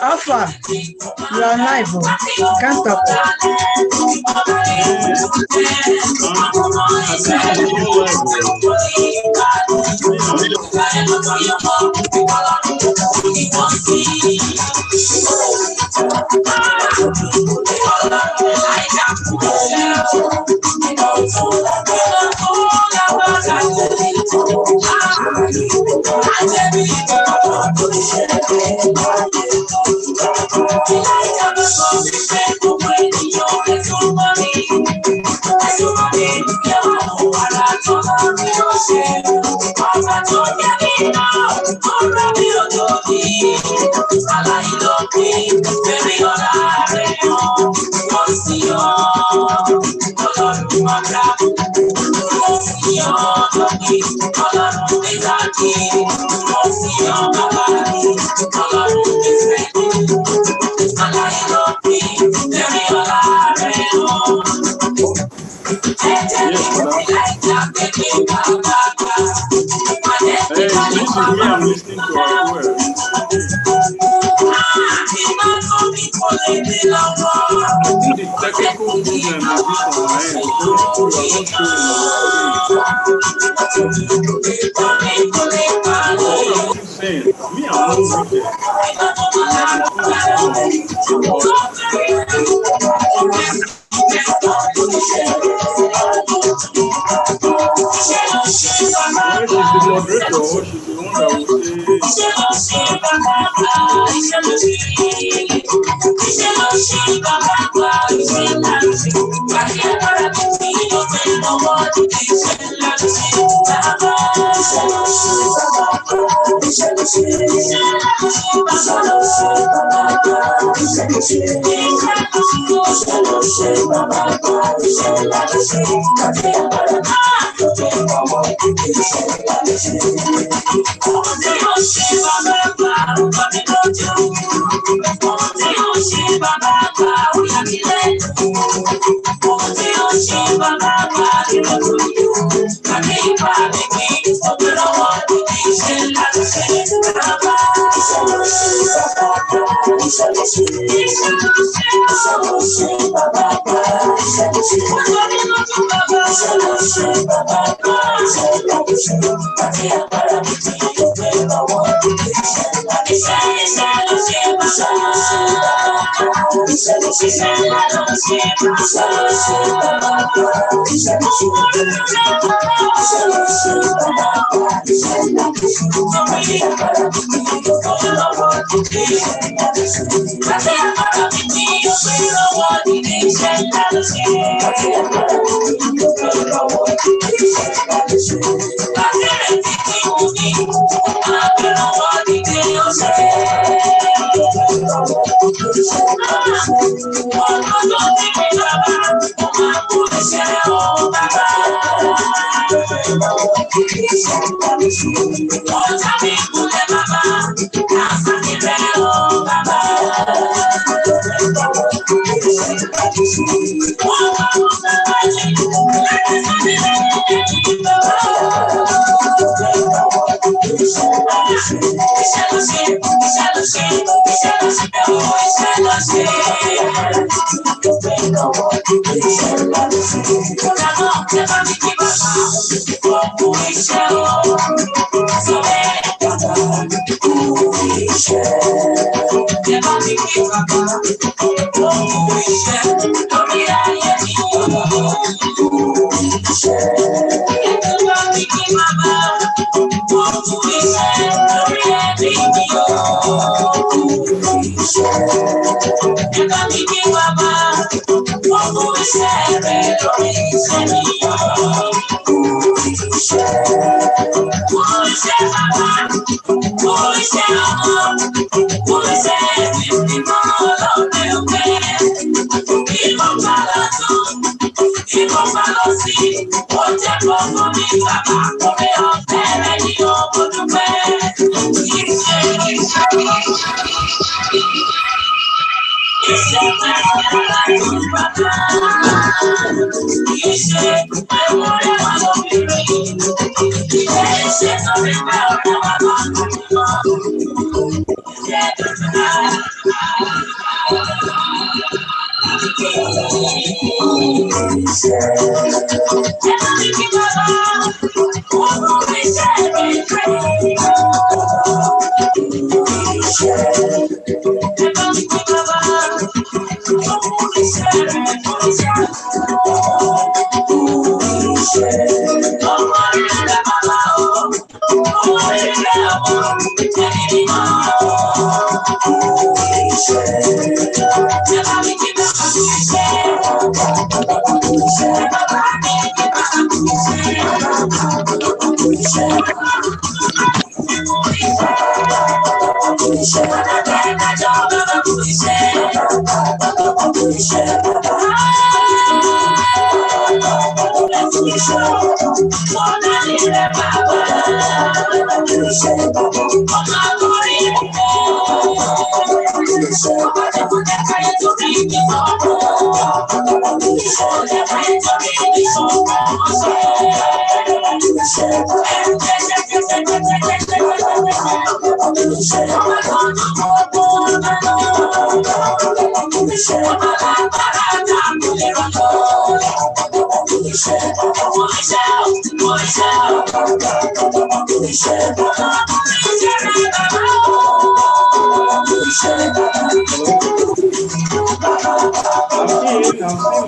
Alpha, you are live. You can't stop. I'm listening to our word. The technical problem is this on my end. I'm saying, me, I'm not wicked. I'm seeing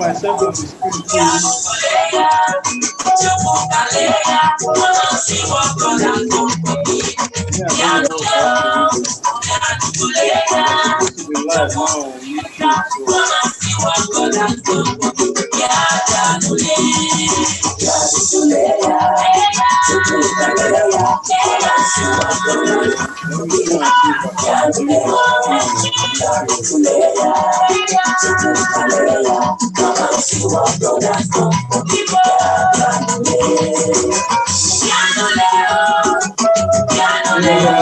myself on the screen too.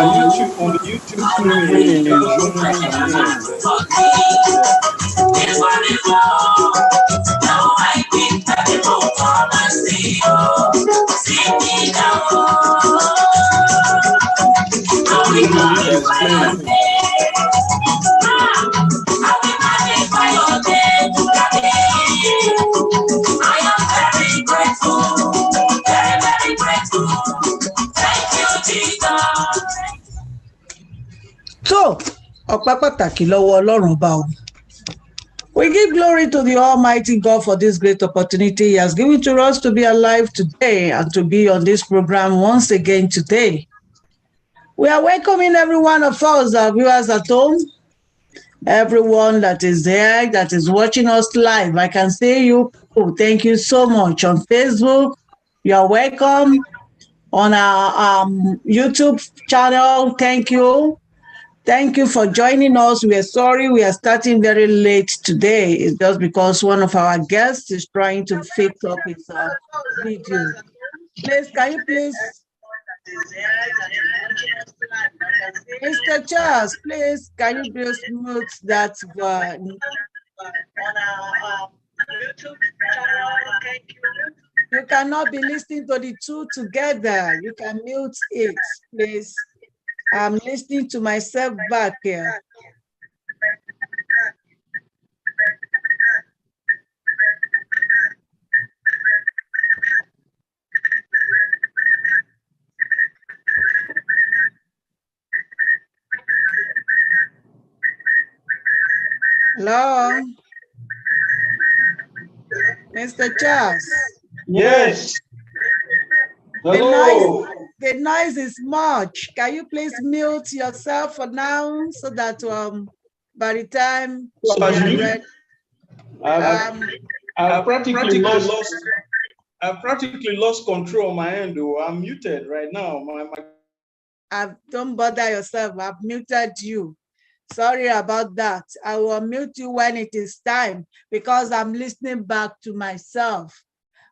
YouTube, on the YouTube screen, zoom I am very grateful, very, very grateful. Thank you, Jesus. So, ọpẹ́ pàtàkì lọ́wọ́ Ọlọ́run ọba o. We give glory to the Almighty God for this great opportunity He has given to us to be alive today and to be on this program once again today. We are welcoming every one of us, our viewers at home, everyone that is there, that is watching us live. I can see you. Thank you so much. On Facebook, you are welcome. On our YouTube channel, thank you. Thank you for joining us. We are sorry we are starting very late today. It's just because one of our guests is trying to fix up his video. Please, can you please? Mr. Charles, please, can you just mute that on our YouTube channel? Thank you. You cannot be listening to the two together. You can mute it, please. I'm listening to myself back here. Hello, Mr. Charles. Yes. Hello. The noise is much. Can you please mute yourself for now so that by the time So I've practically lost control on my end. Though I'm muted right now. Don't bother yourself. I've muted you. Sorry about that. I will mute you when it is time because I'm listening back to myself.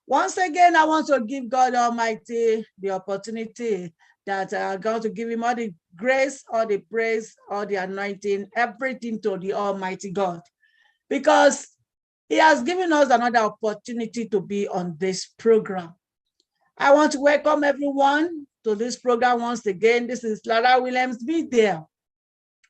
Once again, I want to give God Almighty the opportunity that I'm going to give him all the grace, all the praise, all the anointing, everything to the Almighty God. Because he has given us another opportunity to be on this program. I want to welcome everyone to this program once again. This is Lara Williams Be There,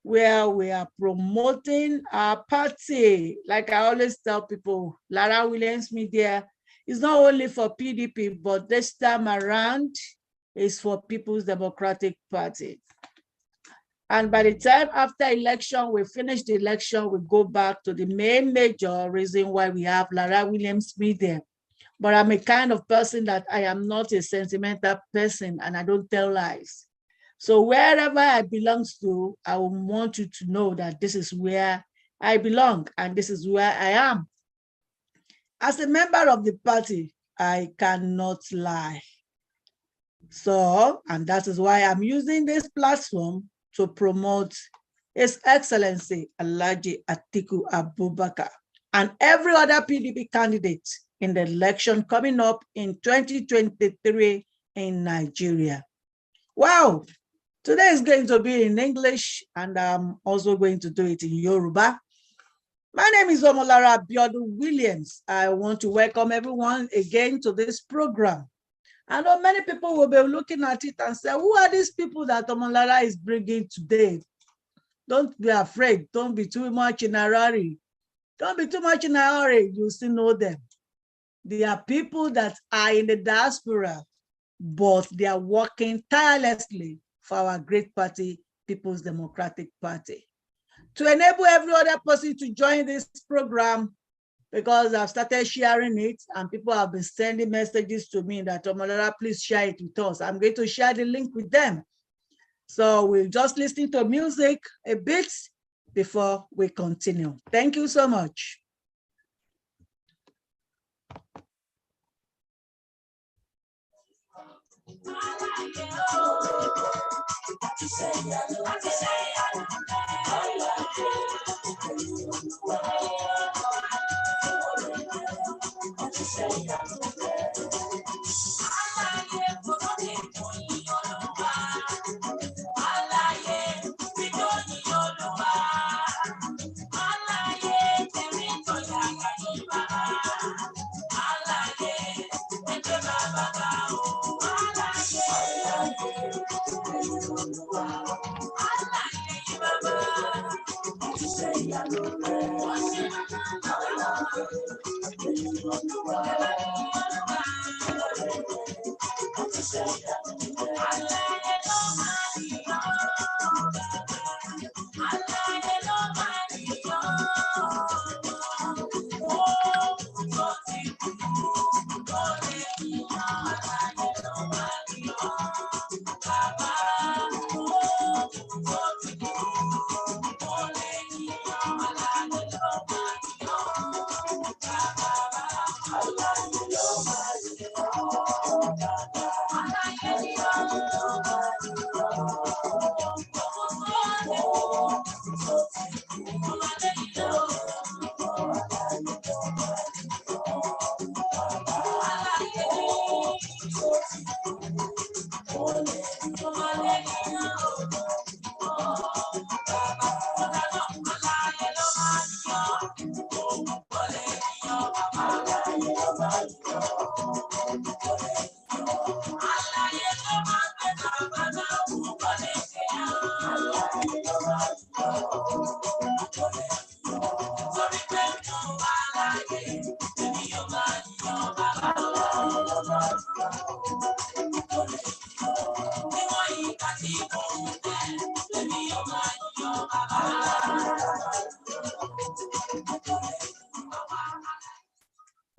where we are promoting our party. Like I always tell people, Lara Williams Media is not only for PDP, but this time around is for People's Democratic Party. And by the time after election, we finish the election, we go back to the main major reason why we have Lara Williams Media. But I'm a kind of person that I am not a sentimental person and I don't tell lies. So wherever I belong to, I want you to know that this is where I belong and this is where I am. As a member of the party, I cannot lie. So, and that is why I'm using this platform to promote His Excellency Alhaji Atiku Abubakar and every other PDP candidate in the election coming up in 2023 in Nigeria. Wow, today is going to be in English and I'm also going to do it in Yoruba. My name is Omolara Williams. I want to welcome everyone again to this program. I know many people will be looking at it and say, who are these people that Omolara is bringing today? Don't be afraid. Don't be too much in a hurry. Don't be too much in a hurry. You still know them. They are people that are in the diaspora, but they are working tirelessly for our great party, People's Democratic Party. To enable every other person to join this program, because I've started sharing it and people have been sending messages to me that, Omolara, please share it with us. I'm going to share the link with them. So we'll just listen to music a bit before we continue. Thank you so much.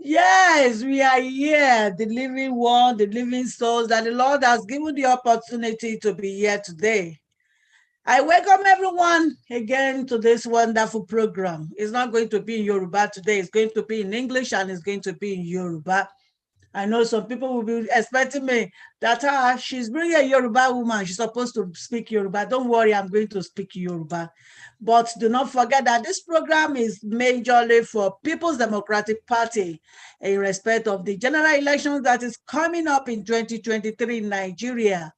Yes, we are here, the living one, the living souls that the Lord has given the opportunity to be here today. I welcome everyone again to this wonderful program. It's not going to be in Yoruba today, it's going to be in English and it's going to be in Yoruba. I know some people will be expecting me that she's bringing a Yoruba woman. She's supposed to speak Yoruba. Don't worry, I'm going to speak Yoruba. But do not forget that this program is majorly for People's Democratic Party in respect of the general elections that is coming up in 2023 in Nigeria.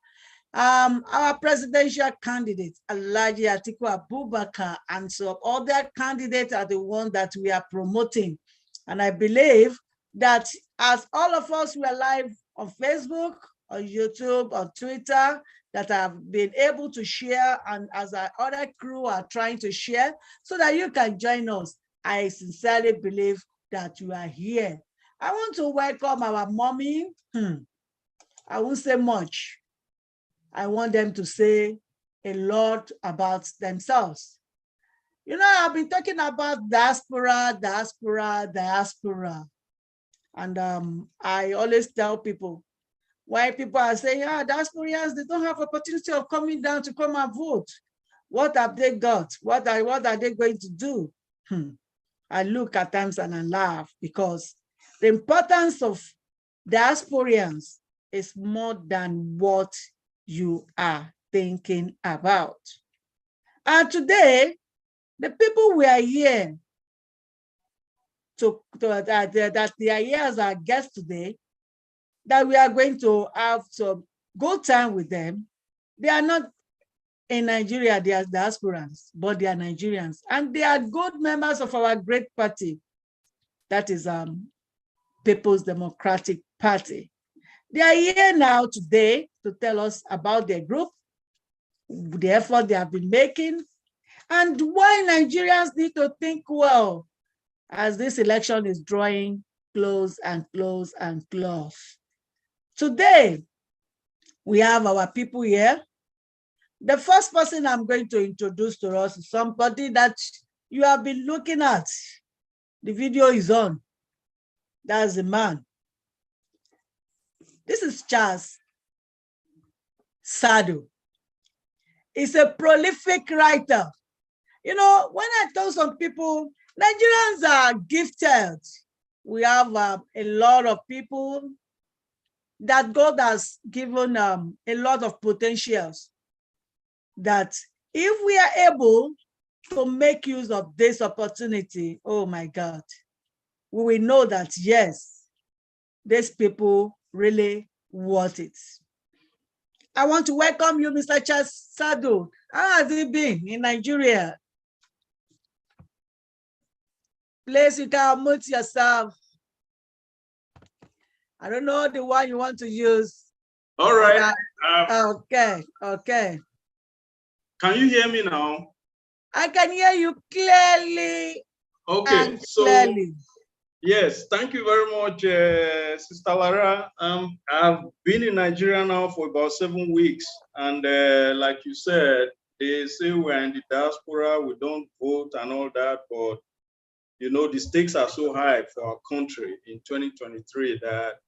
Our presidential candidate, Alhaji Atiku Abubakar, and some other candidates are the ones that we are promoting. And I believe that as all of us were live on Facebook, on YouTube, on Twitter, that have been able to share, and as our other crew are trying to share, so that you can join us. I sincerely believe that you are here. I want to welcome our mommy. I won't say much. I want them to say a lot about themselves. You know, I've been talking about diaspora. And I always tell people, why people are saying, diasporans, they don't have opportunity of coming down to come and vote. What have they got? What are they going to do? I look at times and I laugh, because the importance of diasporans is more than what you are thinking about. And today, the people we are here that they are here as our guests today, that we are going to have some good time with them. They are not in Nigeria, they are diasporans, but they are Nigerians. And they are good members of our great party, that is People's Democratic Party. They are here now today to tell us about their group, the effort they have been making, and why Nigerians need to think well as this election is drawing close and close and close. Today, we have our people here. The first person I'm going to introduce to us is somebody that you have been looking at. The video is on. That's the man. This is Charles Sado. He's a prolific writer. You know, when I tell some people, Nigerians are gifted. We have a lot of people that God has given a lot of potentials, that if we are able to make use of this opportunity, oh my God, we will know that yes, these people really want it. I want to welcome you, Mr. Charles Sado. How has it been in Nigeria? Please, you can unmute yourself. I don't know the one you want to use. All right. Okay. Can you hear me now? I can hear you clearly. Okay, so clearly. Yes, thank you very much, Sister Lara. I've been in Nigeria now for about 7 weeks, and like you said, they say we're in the diaspora, we don't vote and all that, but you know, the stakes are so high for our country in 2023 that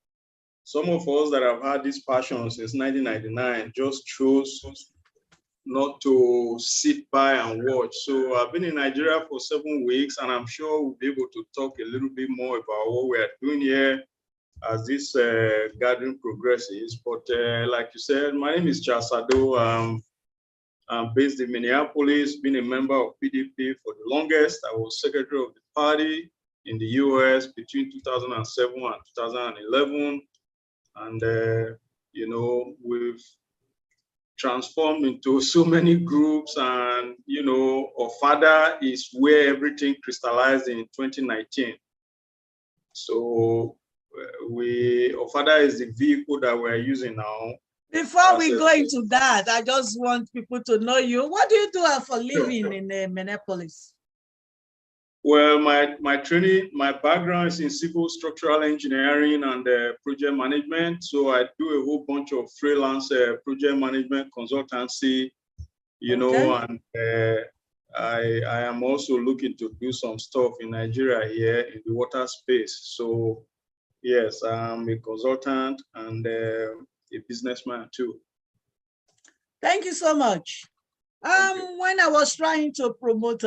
some of us that have had this passion since 1999 just chose not to sit by and watch. So I've been in Nigeria for 7 weeks, and I'm sure we'll be able to talk a little bit more about what we are doing here as this gathering progresses. But like you said, my name is Charles Sado. I'm based in Minneapolis, been a member of PDP for the longest. I was secretary of the party in the US between 2007 and 2011. And, you know, we've transformed into so many groups, and you know, Ofada is where everything crystallized in 2019. So Ofada is the vehicle that we're using now. Before we go into that, I just want people to know you. What do you do for living in Minneapolis? Well, my training, my background is in civil structural engineering and project management. So I do a whole bunch of freelance project management consultancy, you know, and I am also looking to do some stuff in Nigeria here in the water space. So yes, I'm a consultant and a businessman too. Thank you so much. When I was trying to promote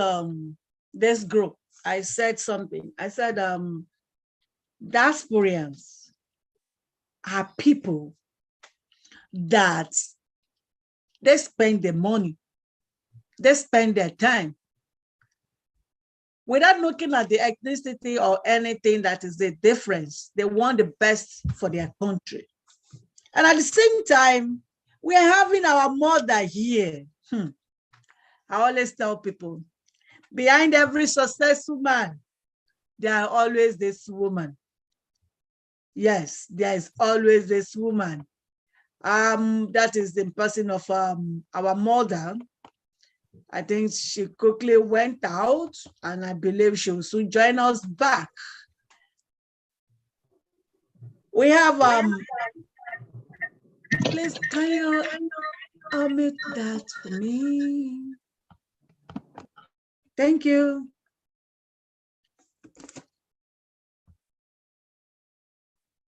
this group, I said something. I said, diasporians are people that they spend their money, they spend their time without looking at the ethnicity or anything that is the difference. They want the best for their country. And at the same time, we are having our mother here. I always tell people, behind every successful man, there are always this woman. Yes, there is always this woman. That is the person of our mother. I think she quickly went out, and I believe she will soon join us back. We have, please, can you omit that for me? Thank you.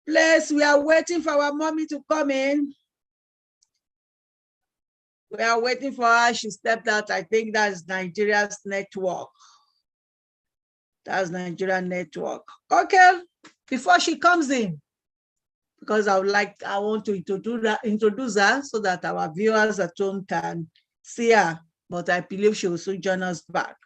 Please, we are waiting for our mommy to come in. We are waiting for her. She stepped out. I think that's Nigeria's network. That's Nigerian network. Okay, before she comes in, because I want to introduce her so that our viewers at home can see her, but I believe she will soon join us back.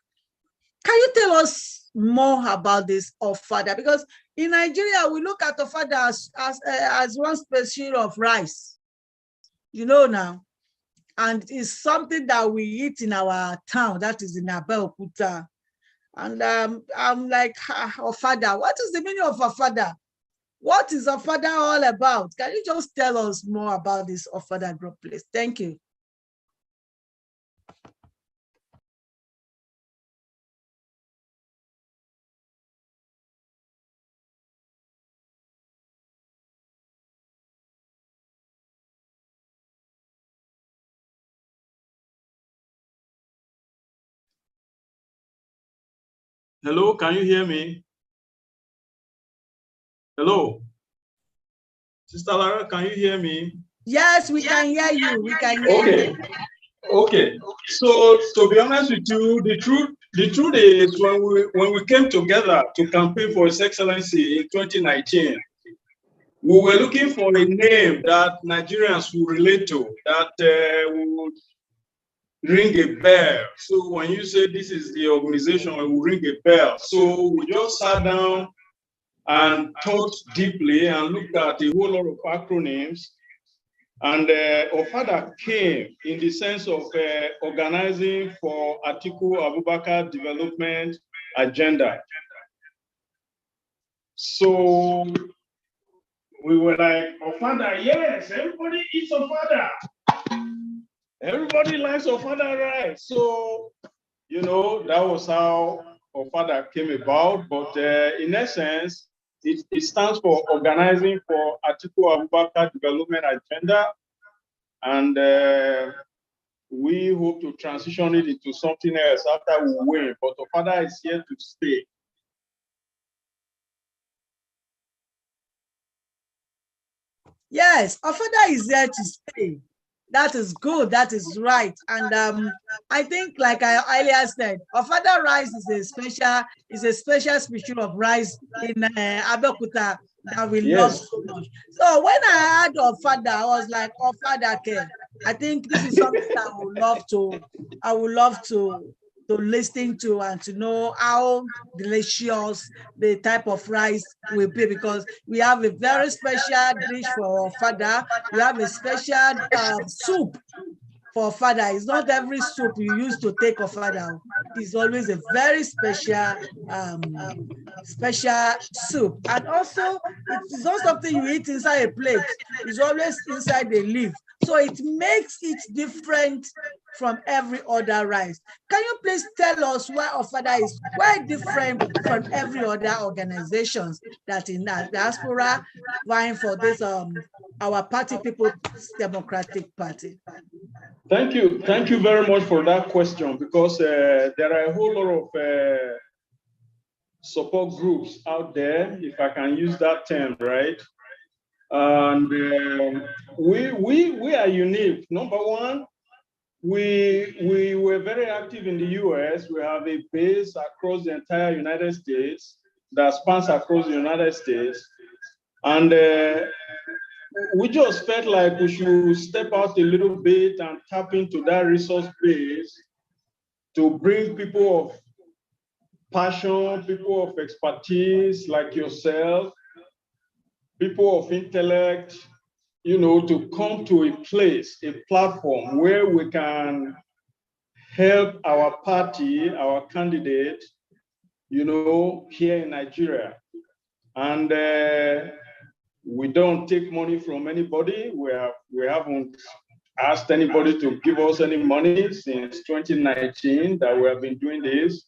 Can you tell us more about this Ofada? Because in Nigeria, we look at Ofada as one species of rice, you know now, and it's something that we eat in our town, that is in Abeokuta. And I'm like, Ofada, what is the meaning of Ofada? What is Ofada all about? Can you just tell us more about this Ofada group, please? Thank you. Hello, can you hear me? Hello, Sister Lara, can you hear me? Yes, we can hear you. We can hear you. Okay. So to be honest with you, the truth is when we came together to campaign for His Excellency in 2019, we were looking for a name that Nigerians will relate to, that would ring a bell. So when you say this is the organization, it will ring a bell. So we just sat down and thought deeply and looked at a whole lot of acronyms. And Ofada came in the sense of organizing for Atiku Abubakar development agenda. So we were like, Ofada, yes, everybody eats Ofada. Everybody likes Ofada, right? So, you know, that was how Ofada came about. But in essence, it stands for Organizing for Atiku Abubakar Development Agenda. And we hope to transition it into something else after we win. But Ofada is here to stay. Yes, Ofada is there to stay. That is good. That is right. And I think, like I earlier said, Ofada rice is a special species of rice in Abeokuta that we love Yes. so much. So when I heard Ofada, I was like, Ofada care. I think this is something I would love to listen to and to know how delicious the type of rice will be, because we have a very special dish for Ofada. We have a special soup for Ofada. It's not every soup you use to take Ofada. It's always a very special soup. And also, it's not something you eat inside a plate. It's always inside the leaf. So it makes it different from every other rice. Can you please tell us why Ofada is quite different from every other organizations that in that diaspora vying for this our party, People's Democratic Party? Thank you very much for that question, because there are a whole lot of support groups out there, if I can use that term, right? And we are unique. Number one, we were very active in the US. We have a base across the entire United States that spans across the United States. And we just felt like we should step out a little bit and tap into that resource base to bring people of passion, people of expertise like yourself, people of intellect, you know, to come to a place, a platform where we can help our party, our candidate, you know, here in Nigeria. And we don't take money from anybody. We haven't asked anybody to give us any money since 2019 that we have been doing this.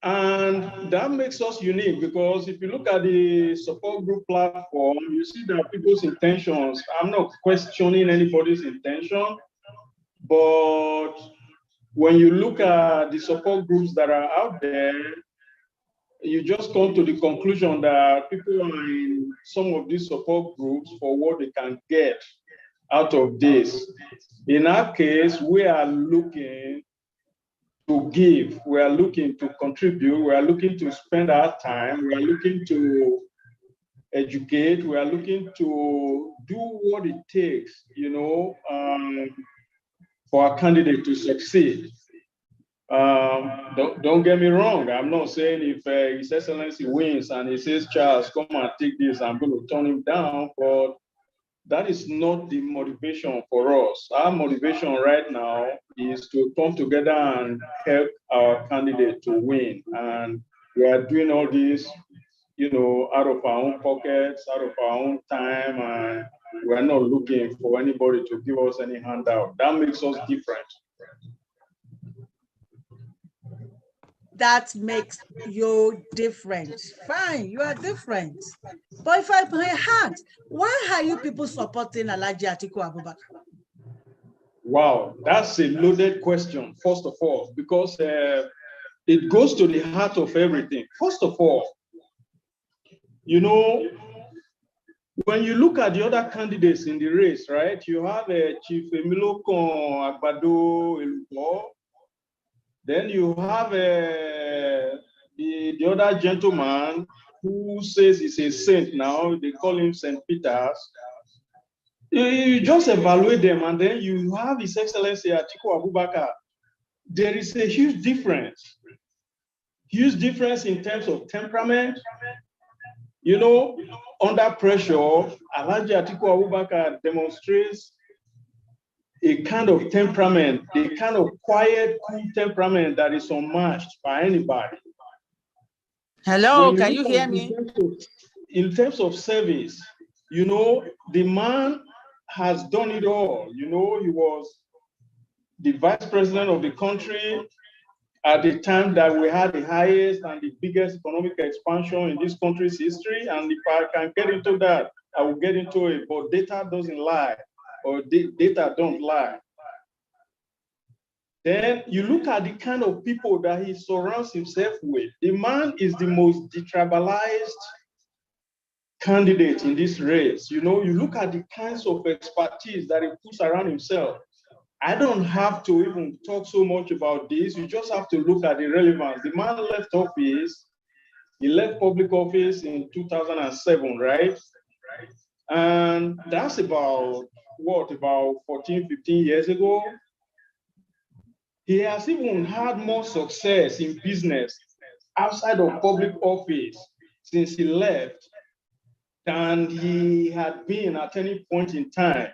And that makes us unique, because if you look at the support group platform, you see that people's intentions, I'm not questioning anybody's intention, but when you look at the support groups that are out there, you just come to the conclusion that people are in some of these support groups for what they can get out of this. In our case, we are looking to give, we are looking to contribute, we are looking to spend our time, we are looking to educate, we are looking to do what it takes, you know, for our candidate to succeed. Don't get me wrong, I'm not saying if His Excellency wins and he says, Charles, come and take this, I'm going to turn him down, but that is not the motivation for us. Our motivation right now is to come together and help our candidate to win. And we are doing all this, you know, out of our own pockets, out of our own time, and we're not looking for anybody to give us any handout. That makes us different. That makes you different. Fine, you are different. But if I play hard, why are you people supporting Alhaji Atiku Abubakar? Wow, that's a loaded question, first of all, because it goes to the heart of everything. First of all, you know, when you look at the other candidates in the race, right, you have Chief Emilokon Agbado Elupo, then you have the other gentleman, who says he's a saint now, they call him St. Peter's. You just evaluate them, and then you have His Excellency Atiku Abubakar. There is a huge difference in terms of temperament. You know, under pressure, Alhaji Atiku Abubakar demonstrates a kind of temperament, a kind of quiet, cool temperament that is unmatched by anybody. Hello, can you hear me? In terms of service, you know, the man has done it all. You know, he was the vice president of the country at the time that we had the highest and the biggest economic expansion in this country's history. And if I can get into that, I will get into it. But data doesn't lie, or data don't lie. Then you look at the kind of people that he surrounds himself with. The man is the most detribalized candidate in this race. You know, you look at the kinds of expertise that he puts around himself. I don't have to even talk so much about this. You just have to look at the relevance. The man left office. He left public office in 2007, right? And that's about, what, about 14, 15 years ago? He has even had more success in business outside of public office since he left than he had been at any point in time.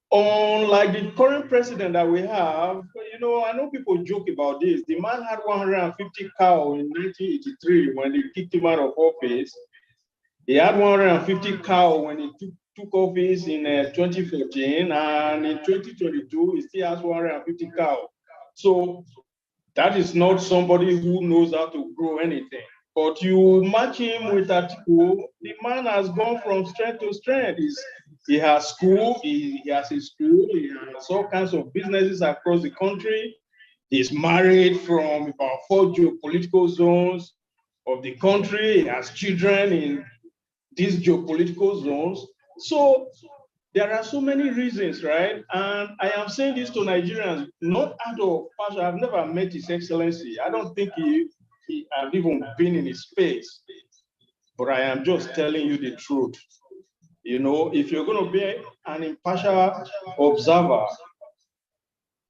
Unlike the current president that we have, you know, I know people joke about this. The man had 150 cows in 1983 when they kicked him out of office. He had 150 cows when he took office in 2014, and in 2022, he still has 150 cows. So that is not somebody who knows how to grow anything. But you match him with Atiku, the man has gone from strength to strength. He has school, he has his school, he has all kinds of businesses across the country. He's married from about 4 geopolitical zones of the country. He has children in these geopolitical zones. So there are so many reasons, right? And I am saying this to Nigerians, not out of passion. I've never met His Excellency. I don't think he have even been in his space. But I am just telling you the truth. You know, if you're going to be an impartial observer,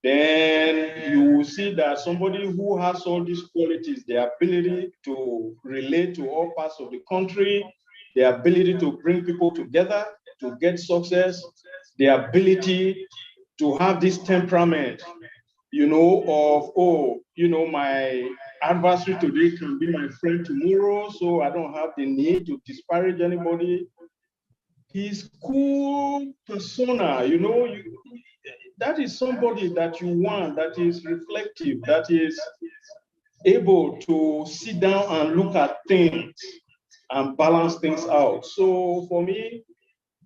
then you will see that somebody who has all these qualities, the ability to relate to all parts of the country, the ability to bring people together to get success, the ability to have this temperament, you know, of, oh, you know, my adversary today can be my friend tomorrow, so I don't have the need to disparage anybody. His cool persona, you know, that is somebody that you want, that is reflective, that is able to sit down and look at things and balance things out. So for me,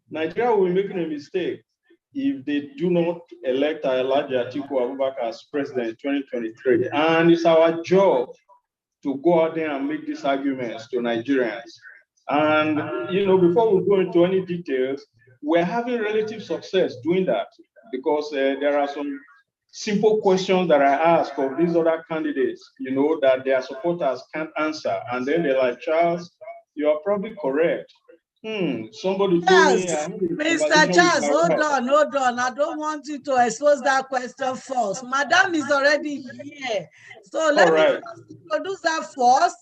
Nigeria will be making a mistake if they do not elect Alhaji Atiku Abubakar as president in 2023. And it's our job to go out there and make these arguments to Nigerians. And, you know, before we go into any details, we're having relative success doing that, because there are some simple questions that I ask of these other candidates, you know, that their supporters can't answer. And then they're like, Charles, you are probably correct. Somebody told me. Yes, Mr. Charles, hold on. I don't want you to expose that question first. Madam is already here. So let me introduce her first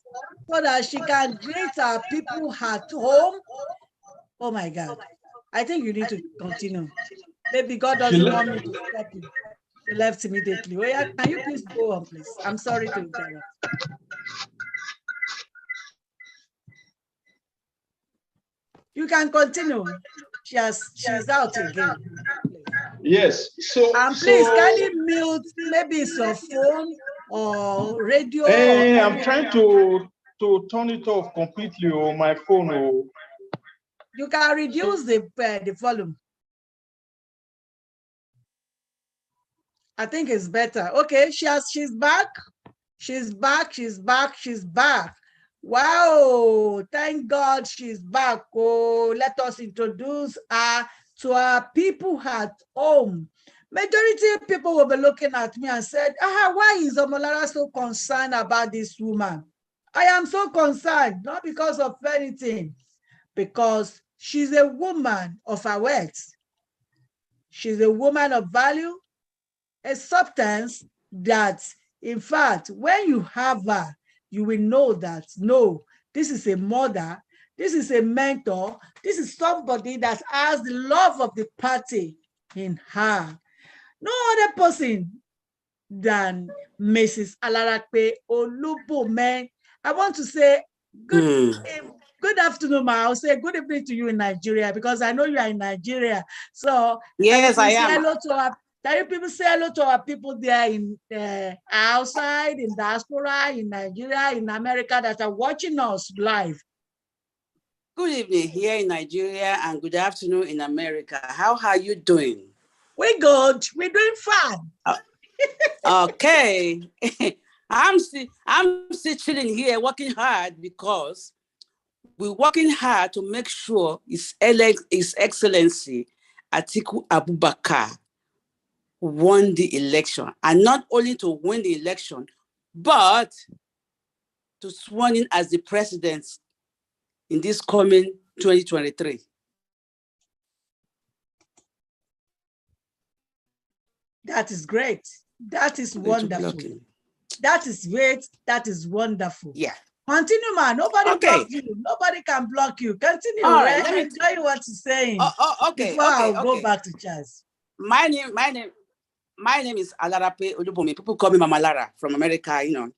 so that she can greet our people at home. Oh my God. I think you need to continue. Maybe God doesn't want me to stop you. She left immediately. Oh yeah, can you please go on, please? I'm sorry to interrupt. You can continue. She's out again. Yes. So and please, can you mute maybe it's your phone or radio? I'm trying to turn it off completely on my phone. You can reduce the volume. I think it's better. Okay, she's back. She's back. Wow, thank God she's back. Oh, let us introduce her to our people at home. Majority of people will be looking at me and said, why is Omolara so concerned about this woman? I am so concerned, not because of anything, because she's a woman of her words. She's a woman of value, a substance that, in fact, when you have her, you will know that, no, this is a mother, this is a mentor, this is somebody that has the love of the party in her. No other person than Mrs. Alarape Olubome. I want to say good, good afternoon, ma. I'll say good evening to you in Nigeria because I know you are in Nigeria. So yes, I am. Hello to our, can you people say hello to our people there in outside, in diaspora, in Nigeria, in America that are watching us live? Good evening here in Nigeria and good afternoon in America. How are you doing? We're good. We're doing fine. Okay. I'm still chilling here, working hard because we're working hard to make sure His Excellency Atiku Abubakar won the election, and not only to win the election, but to sworn in as the president in this coming 2023. That is great. That is wonderful. That is great. That is wonderful. Yeah. Continue, man. Nobody block you. Nobody can block you. Continue. All right. Let me enjoy what you're saying. Okay. Before I'll go back to Charles. My name is Alarape Olubome. People call me Omolara from America. You know,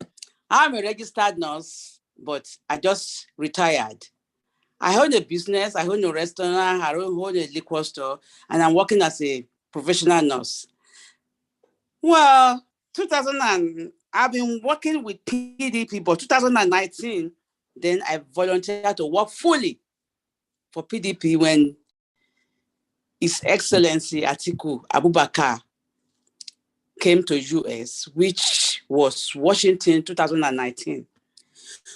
I'm a registered nurse, but I just retired. I own a business. I own a restaurant. I own a liquor store, and I'm working as a professional nurse. Well, I've been working with PDP, but 2019, then I volunteered to work fully for PDP when His Excellency Atiku Abubakar came to US, which was Washington 2019.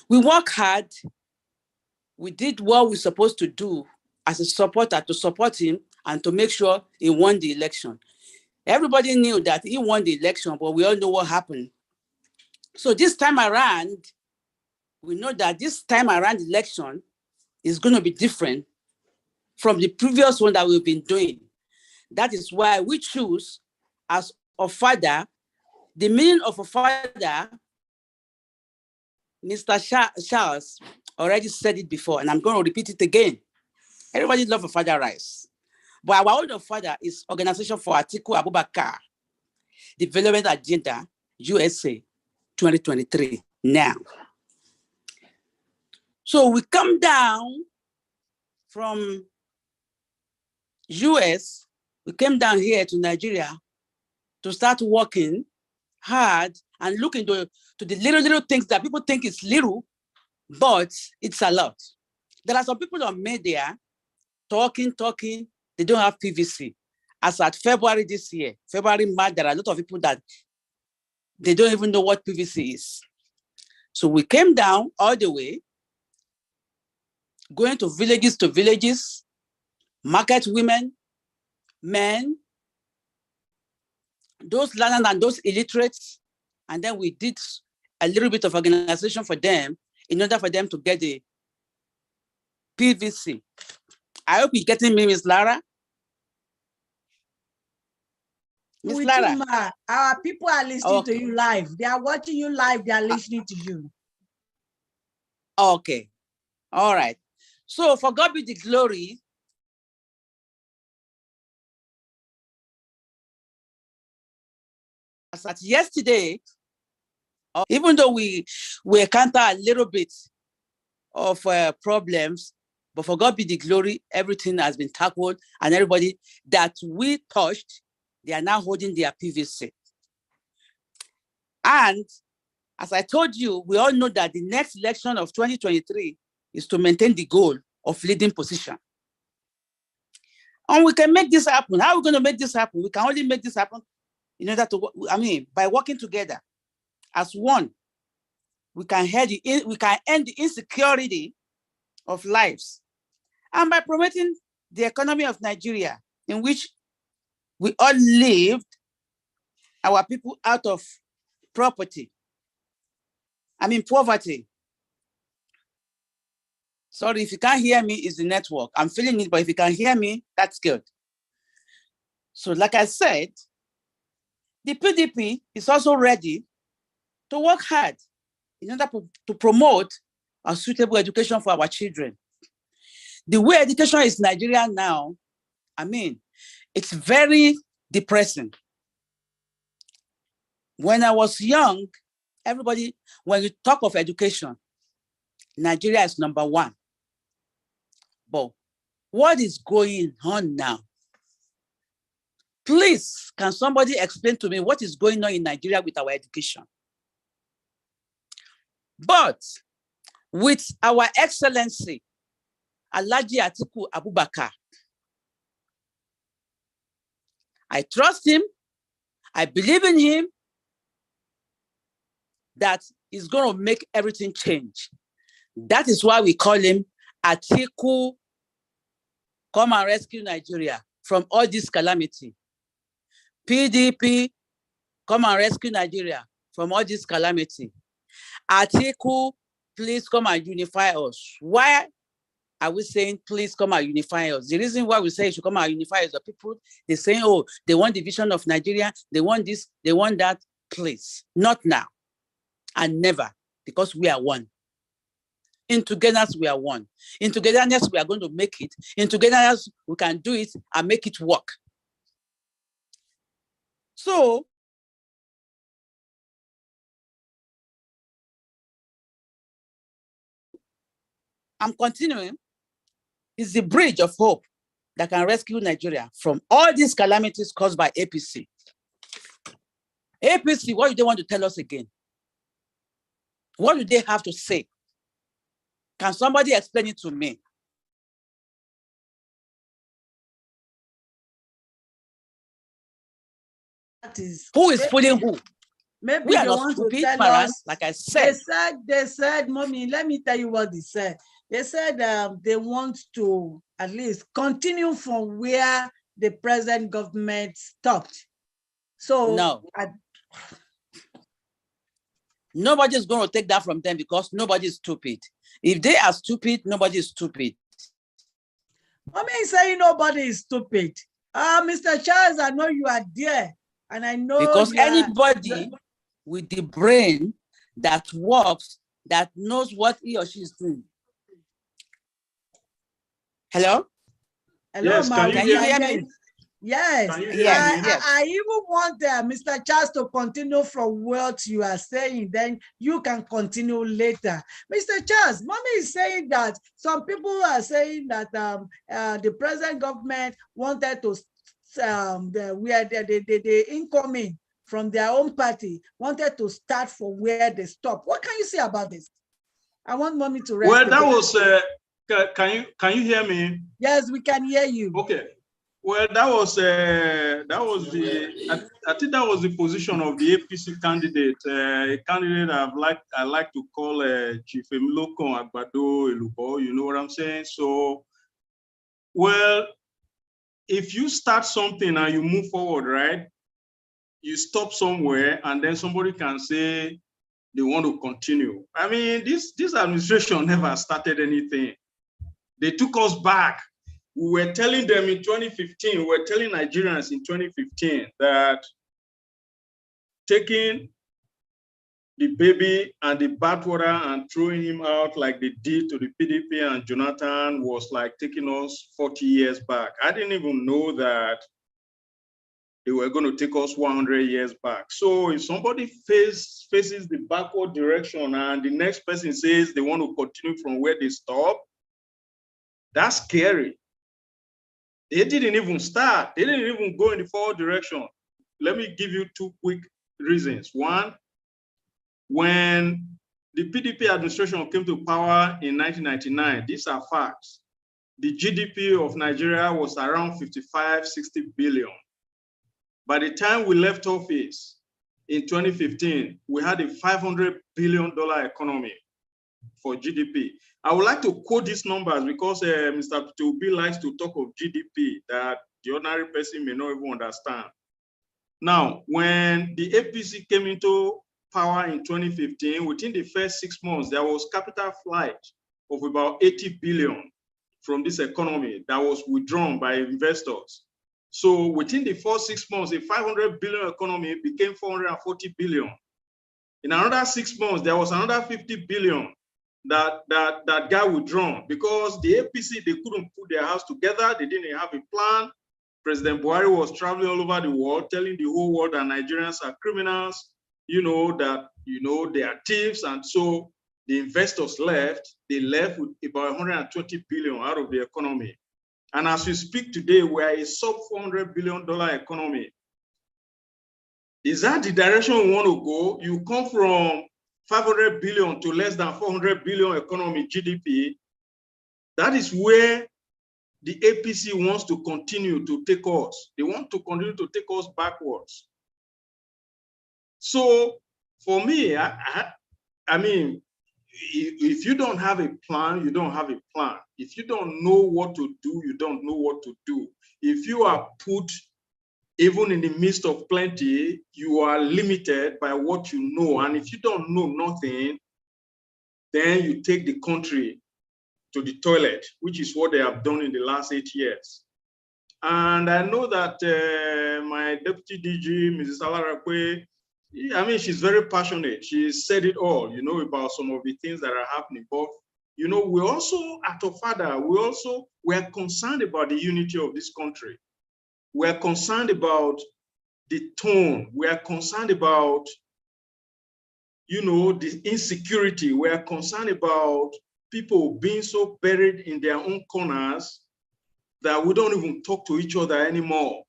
We worked hard. We did what we're supposed to do as a supporter to support him and to make sure he won the election. Everybody knew that he won the election, but we all know what happened. So this time around, we know that this time around election is going to be different from the previous one that we've been doing. That is why we choose as a father. The meaning of a father, Mr. Charles already said it before, and I'm going to repeat it again. Everybody loves a father rice. But our own father is Organization for Atiku Abubakar Development Agenda, USA 2023, now. So we come down from US, we came down here to Nigeria to start working hard and look into the little things that people think is little, but it's a lot. There are some people on media talking, they don't have PVC. As at February this year, February, March, there are a lot of people that they don't even know what PVC is. So we came down all the way, going to villages, market women, men, those learned and those illiterates, and then we did a little bit of organization for them in order for them to get the PVC. I hope you're getting me, Miss Lara. Miss Lara. Our people are listening to you live. They are watching you live. They are listening to you. Okay. All right. So for God be the glory. As at yesterday, even though we encountered a little bit of problems, but for God be the glory, everything has been tackled, and everybody that we touched, they are now holding their PVC. And as I told you, we all know that the next election of 2023 is to maintain the goal of leading position. And we can make this happen. How are we going to make this happen? We can only make this happen in order to, by working together as one. We can end the insecurity of lives, and by promoting the economy of Nigeria, in which we all lived our people out of poverty. Sorry, if you can't hear me, it's the network. I'm feeling it, but if you can hear me, that's good. So like I said, the PDP is also ready to work hard in order to promote a suitable education for our children. The way education is in Nigeria now, I mean, it's very depressing. When I was young, everybody, when you talk of education, Nigeria is number one. But what is going on now? Please, can somebody explain to me what is going on in Nigeria with our education? But with our Excellency, Alhaji Atiku Abubakar, I trust him, I believe in him, that he's going to make everything change. That is why we call him Atiku, come and rescue Nigeria from all this calamity. PDP, come and rescue Nigeria from all this calamity. Atiku, please come and unify us. Why are we saying, please come and unify us? The reason why we say you should come and unify us, the people, they say, oh, they want division of Nigeria, they want this, they want that. Please, not now and never, because we are one. In togetherness, we are one. In togetherness, we are going to make it. In togetherness, we can do it and make it work. So, I'm continuing. It's the bridge of hope that can rescue Nigeria from all these calamities caused by APC. APC, what do they want to tell us again? What do they have to say? Can somebody explain it to me? That is, Who is fooling who? maybe We are they not want to stupid, tell Maran, us. like I said. They said, Mommy, let me tell you what they said. They said they want to at least continue from where the present government stopped. So No. Nobody's going to take that from them because nobody is stupid. If they are stupid, nobody is stupid. Mommy is saying nobody is stupid. Mr. Charles, I know you are there. And I know because anybody with the brain that works, that knows what he or she is doing. Hello? Hello, yes, Ma, can you hear me? Yes. Yes. I even want Mr. Charles to continue from what you are saying. Then you can continue later. Mr. Charles, Mommy is saying that some people are saying that the present government wanted to, the incoming from their own party wanted to start from where they stopped. What can you say about this? I want Mommy to rest. Well, that was, can you hear me? Yes, we can hear you. Okay. Well, that was the, I think that was the position of the APC candidate, a candidate I like to call Chief Emiloko Agbado Elubo, you know what I'm saying? So, well, if you start something and you move forward, right? You stop somewhere and then somebody can say they want to continue. I mean, this administration never started anything. They took us back. We were telling them in 2015, we were telling Nigerians in 2015 that taking the baby and the bathwater and throwing him out like they did to the PDP and Jonathan was like taking us 40 years back. I didn't even know that they were going to take us 100 years back. So if somebody faces the backward direction and the next person says they want to continue from where they stop, that's scary. They didn't even start. They didn't even go in the forward direction. Let me give you two quick reasons. One, when the PDP administration came to power in 1999, these are facts. The GDP of Nigeria was around 55, 60 billion. By the time we left office in 2015, we had a $500 billion economy for GDP. I would like to quote these numbers because Mr. Tubi likes to talk of GDP that the ordinary person may not even understand. Now, when the APC came into power in 2015, within the first 6 months, there was capital flight of about 80 billion from this economy that was withdrawn by investors. So within the first 6 months, a 500 billion economy became 440 billion. In another 6 months, there was another 50 billion that got withdrawn because the APC, they couldn't put their house together. They didn't have a plan. President Buhari was traveling all over the world, telling the whole world that Nigerians are criminals, they are thieves. And so the investors left. They left with about 120 billion out of the economy. And as we speak today, we are a sub $400 billion economy. Is that the direction we want to go? You come from 500 billion to less than 400 billion economy GDP. That is where the APC wants to continue to take us. They want to continue to take us backwards. So for me, I mean, if you don't have a plan, you don't have a plan. If you don't know what to do, you don't know what to do. If you are put even in the midst of plenty, you are limited by what you know. And if you don't know nothing, then you take the country to the toilet, which is what they have done in the last 8 years. And I know that my deputy DG, Mrs. Alarakwe, I mean, she's very passionate. She said it all, about some of the things that are happening. But, we also, at Ofada, we are concerned about the unity of this country. We are concerned about the tone. We are concerned about, the insecurity. We are concerned about people being so buried in their own corners that we don't even talk to each other anymore.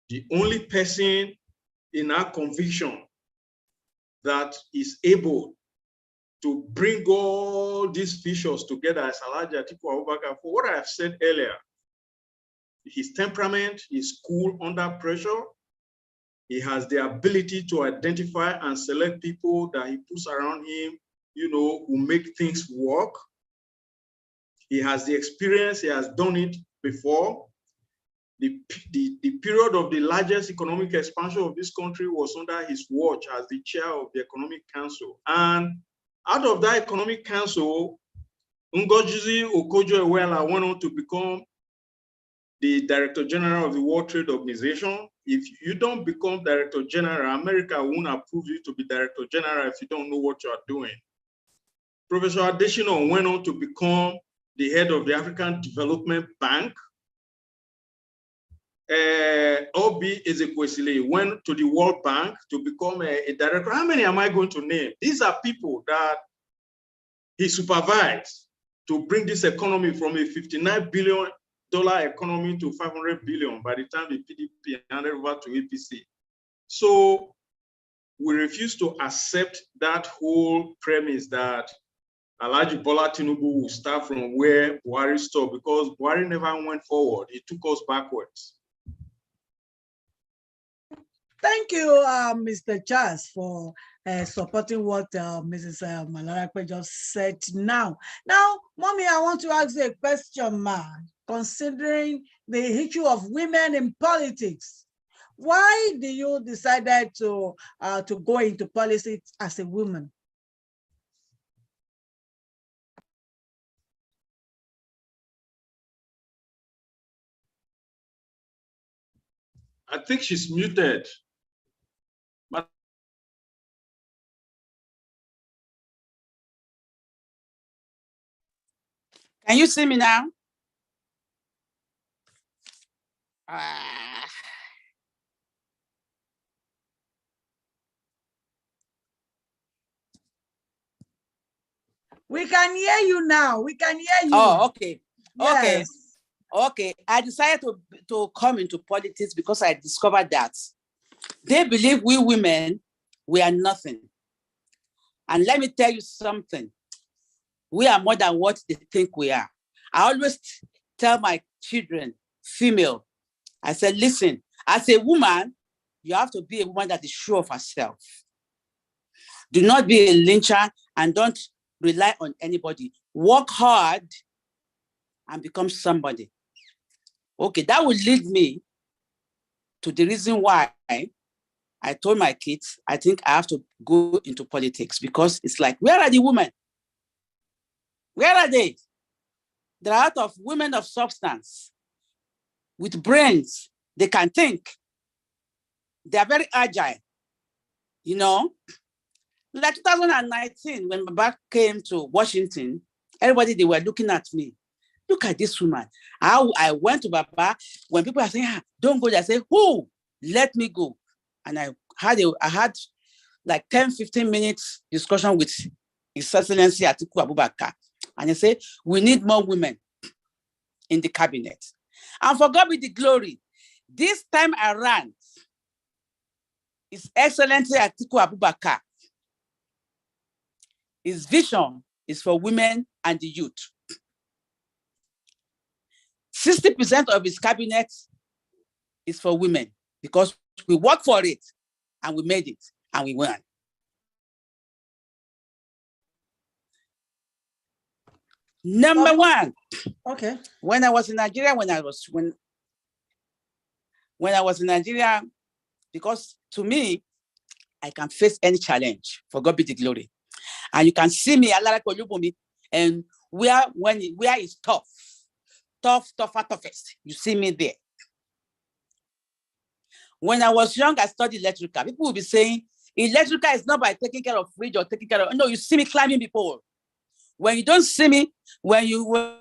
The only person in our conviction that is able to bring all these features together as Alhaji Atiku Abubakar, for what I have said earlier, his temperament is cool under pressure. He has the ability to identify and select people that he puts around him, who make things work. He has the experience, he has done it before. The period of the largest economic expansion of this country was under his watch as the chair of the Economic Council. And out of that Economic Council, Ngozi Okonjo-Iweala went on to become the Director General of the World Trade Organization. If you don't become Director General, America won't approve you to be Director General if you don't know what you are doing. Professor Adesina went on to become the head of the African Development Bank. Obi Ezekwesili went to the World Bank to become a director. How many am I going to name? These are people that he supervised to bring this economy from a $59 billion economy to 500 billion by the time the PDP handed over to APC. So we refuse to accept that whole premise that Alhaji Bola Tinubu will start from where Buhari stopped, because Buhari never went forward. He took us backwards. Thank you, Mr. Charles, for supporting what Mrs. Malarakwe just said now. Now, Mommy, I want to ask you a question, ma. Considering the issue of women in politics, why do you decided to go into politics as a woman? I think she's muted. Can you see me now? We can hear you now. We can hear you. Oh, okay. Yes. Okay. I decided to come into politics because I discovered that they believe we women, we are nothing. And let me tell you something. We are more than what they think we are. I always tell my children, female, I said, listen, as a woman, you have to be a woman that is sure of herself. Do not be a lyncher and don't rely on anybody. Work hard and become somebody. Okay, that will lead me to the reason why I told my kids, I think I have to go into politics, because it's like, where are the women? Where are they? There are a lot of women of substance with brains. They can think. They are very agile. You know, like 2019, when Baba came to Washington, everybody, they were looking at me. Look at this woman. I went to Baba. When people are saying, don't go there, I say, who? Let me go. And I had like 10, 15 minutes discussion with His Excellency Atiku Abubakar. And I say, we need more women in the cabinet. And for God be the glory, this time around, His Excellency Atiku Abubakar, his vision is for women and the youth. 60% of his cabinet is for women because we worked for it and we made it and we won. Number one. Okay. When I was in Nigeria, when I was in Nigeria, because to me, I can face any challenge. For God be the glory. And you can see me, and where it's tougher, toughest. You see me there. When I was young, I studied electrical. People will be saying, electrical is not by taking care of fridge or taking care of, no, you see me climbing before. When you don't see me, when you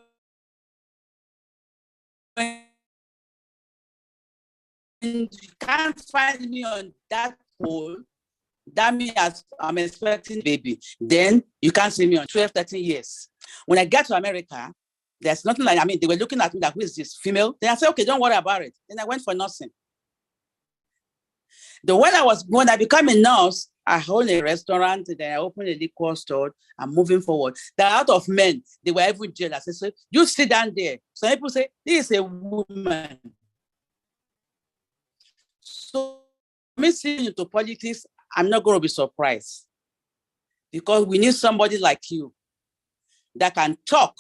can't find me on that pole, that means I'm expecting baby. Then you can't see me on 12, 13 years. When I get to America, there's nothing like, they were looking at me like, who is this, female? Then I said, okay, don't worry about it. Then I went for nursing. When I became a nurse, I owned a restaurant, then I opened a liquor store. I'm moving forward. There are a lot of men, they were even jealous. I said, you sit down there. Some people say, this is a woman. So me seeing into politics, I'm not going to be surprised because we need somebody like you that can talk,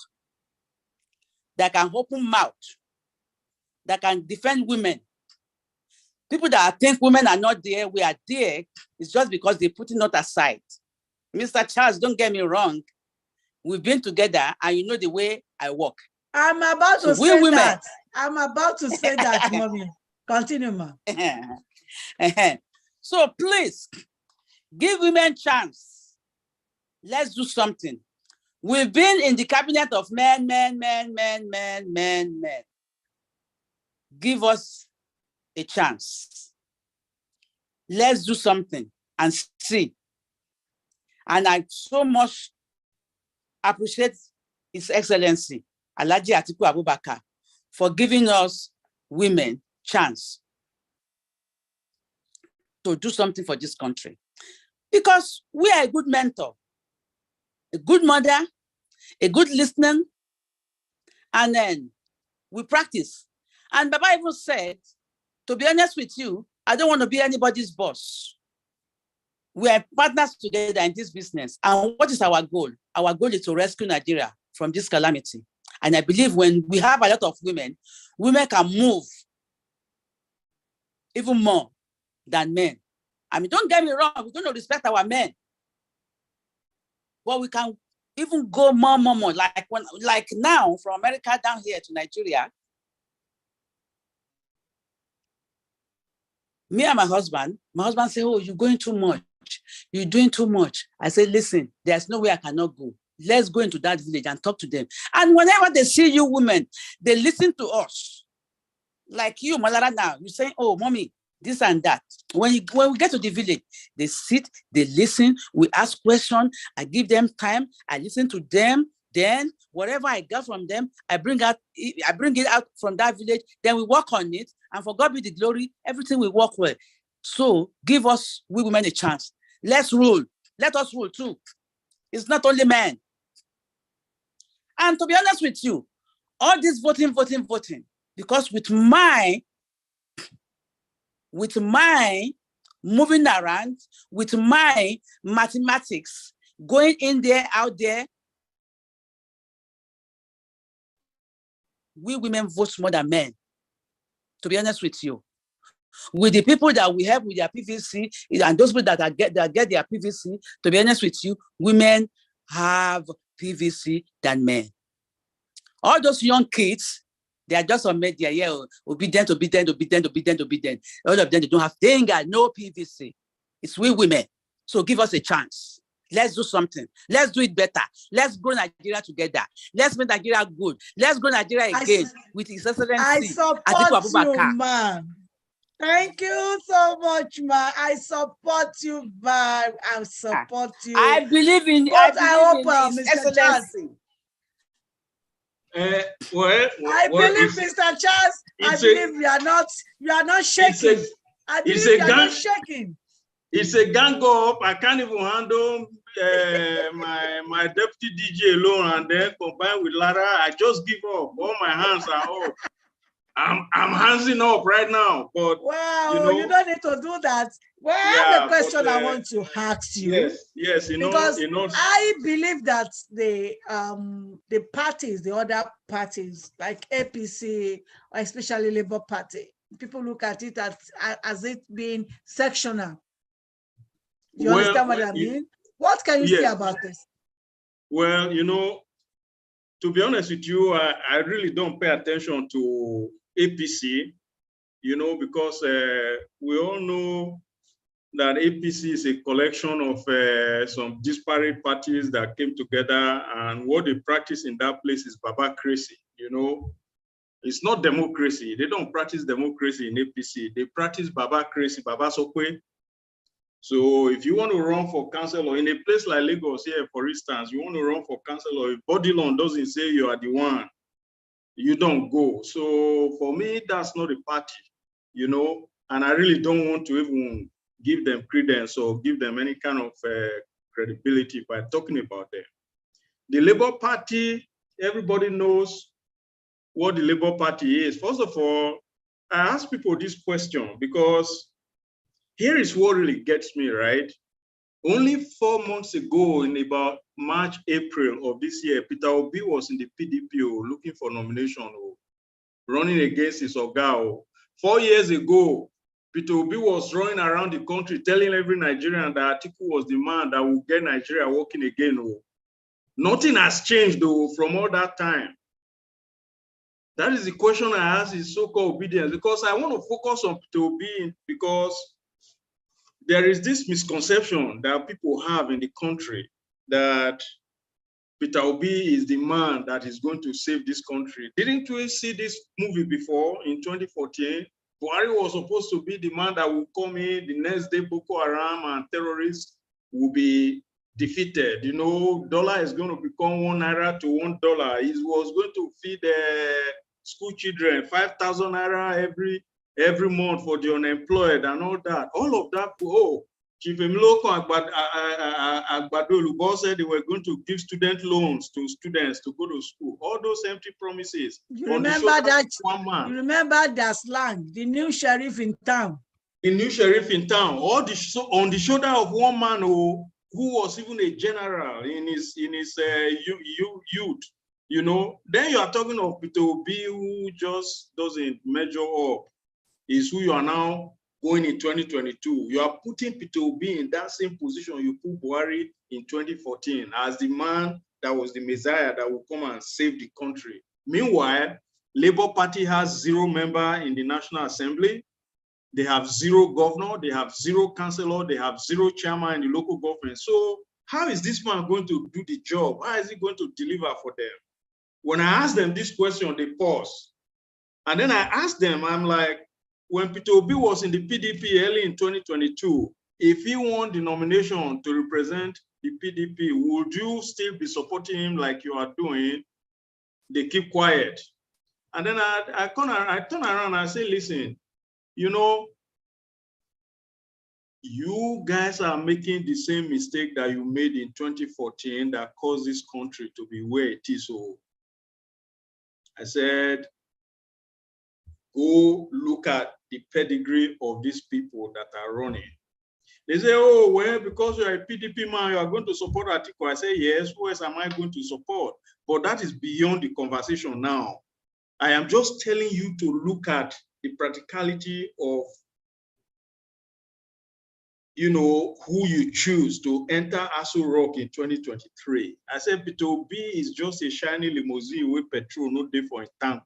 that can open mouth, that can defend women. People that think women are not there, we are there, it's just because they put it not aside. Mr. Charles, don't get me wrong. We've been together and you know the way I work. I'm about to say that. I'm about to say that, mommy. Continue, ma. So please, give women chance. Let's do something. We've been in the cabinet of men. Give us a chance. Let's do something and see. And I so much appreciate His Excellency, Alhaji Atiku Abubakar, for giving us women chance to do something for this country. Because we are a good mentor, a good mother, a good listener, and then we practice. And Baba even said, to be honest with you, I don't want to be anybody's boss. We are partners together in this business. And what is our goal? Our goal is to rescue Nigeria from this calamity. And I believe when we have a lot of women, women can move even more than men. Don't get me wrong, we're going to respect our men. But we can even go more. Like now, from America down here to Nigeria, me and my husband said, oh, you're going too much. You're doing too much. I said, listen, there's no way I cannot go. Let's go into that village and talk to them. And whenever they see you women, they listen to us. Like you, Omolara, now, you say, oh, mommy, this and that. When we get to the village, they sit, they listen, we ask questions, I give them time, I listen to them. Then whatever I got from them, I bring it out from that village. Then we work on it. And for God be the glory, everything will work well. So give us, we women, a chance. Let's rule. Let us rule too. It's not only men. And to be honest with you, all this voting, because with my moving around, with my mathematics, going in there, out there, we women vote more than men, to be honest with you. With the people that we have with their PVC, and those people that get their PVC, to be honest with you, women have PVC than men. All those young kids, they are just on media, yeah, obedient. All of them, they don't have, they ain't got no PVC. It's we women. So give us a chance. Let's do something. Let's do it better. Let's grow Nigeria together. Let's make Nigeria good. Let's grow Nigeria again with His Excellency. I support you, man. Thank you so much, man. I support you, man. I support you. I believe in. But I hope, His Mr. Charles. Excellency. I believe, Mr. Charles. I believe you are not shaking. I believe you are not shaking. It's a gang up. I can't even handle my deputy DJ alone, and then combined with Lara, I just give up. All my hands are up. I'm handsing up right now, but wow, you don't need to do that. Well, I have a question I want to ask you. Yes, because I believe that the parties, the other parties like APC or especially Labour Party, people look at it as it being sectional. Do you understand what I mean? What can you say about this? Well, to be honest with you, I really don't pay attention to APC, because we all know that APC is a collection of some disparate parties that came together, and what they practice in that place is babacracy. It's not democracy. They don't practice democracy in APC. They practice babacracy, babasokwe. So if you want to run for council, or in a place like Lagos here, for instance, you want to run for council, or if Bodilon doesn't say you are the one, you don't go. So for me, that's not a party, and I really don't want to even give them credence or give them any kind of credibility by talking about them. The Labour Party, everybody knows what the Labour Party is. First of all, I ask people this question because here is what really gets me, right? Only 4 months ago, in about March, April of this year, Peter Obi was in the PDP looking for nomination, running against his oga. 4 years ago, Peter Obi was running around the country telling every Nigerian that Atiku was the man that will get Nigeria working again. Nothing has changed though from all that time. That is the question I ask, is so-called obedience, because I want to focus on Peter Obi because there is this misconception that people have in the country that Peter Obi is the man that is going to save this country. Didn't we see this movie before in 2014? Buhari was supposed to be the man that will come in, the next day Boko Haram and terrorists will be defeated. Dollar is going to become 1 naira to $1. He was going to feed school children 5,000 naira every month for the unemployed and all that. All of that, Chief Emiloko Agbadolubo said they were going to give student loans to students to go to school. All those empty promises. You remember that? You remember that slang, the new sheriff in town. The new sheriff in town, on the shoulder of one man who was even a general in his youth. Then you are talking of Peter Obi, who just doesn't measure up. Is who you are now going in 2022. You are putting Peter Obi in that same position you put Buhari in 2014 as the man that was the Messiah that will come and save the country. Meanwhile, Labour Party has 0 member in the National Assembly. They have 0 governor, they have 0 councillor, they have 0 chairman in the local government. So how is this man going to do the job? How is he going to deliver for them? When I ask them this question, they pause. And then I ask them, I'm like, when Peter Obi was in the PDP early in 2022, if he won the nomination to represent the PDP, would you still be supporting him like you are doing? They keep quiet. And then I turn around and I say, listen, you guys are making the same mistake that you made in 2014 that caused this country to be where it is. So I said, go look at the pedigree of these people that are running. They say, oh, well, because you're a PDP man, you are going to support Atiku. I say, yes, who else am I going to support? But that is beyond the conversation now. I am just telling you to look at the practicality of you know, who you choose to enter Aso Rock in 2023. I said, Peter Obi is just a shiny limousine with petrol, no day for a tank.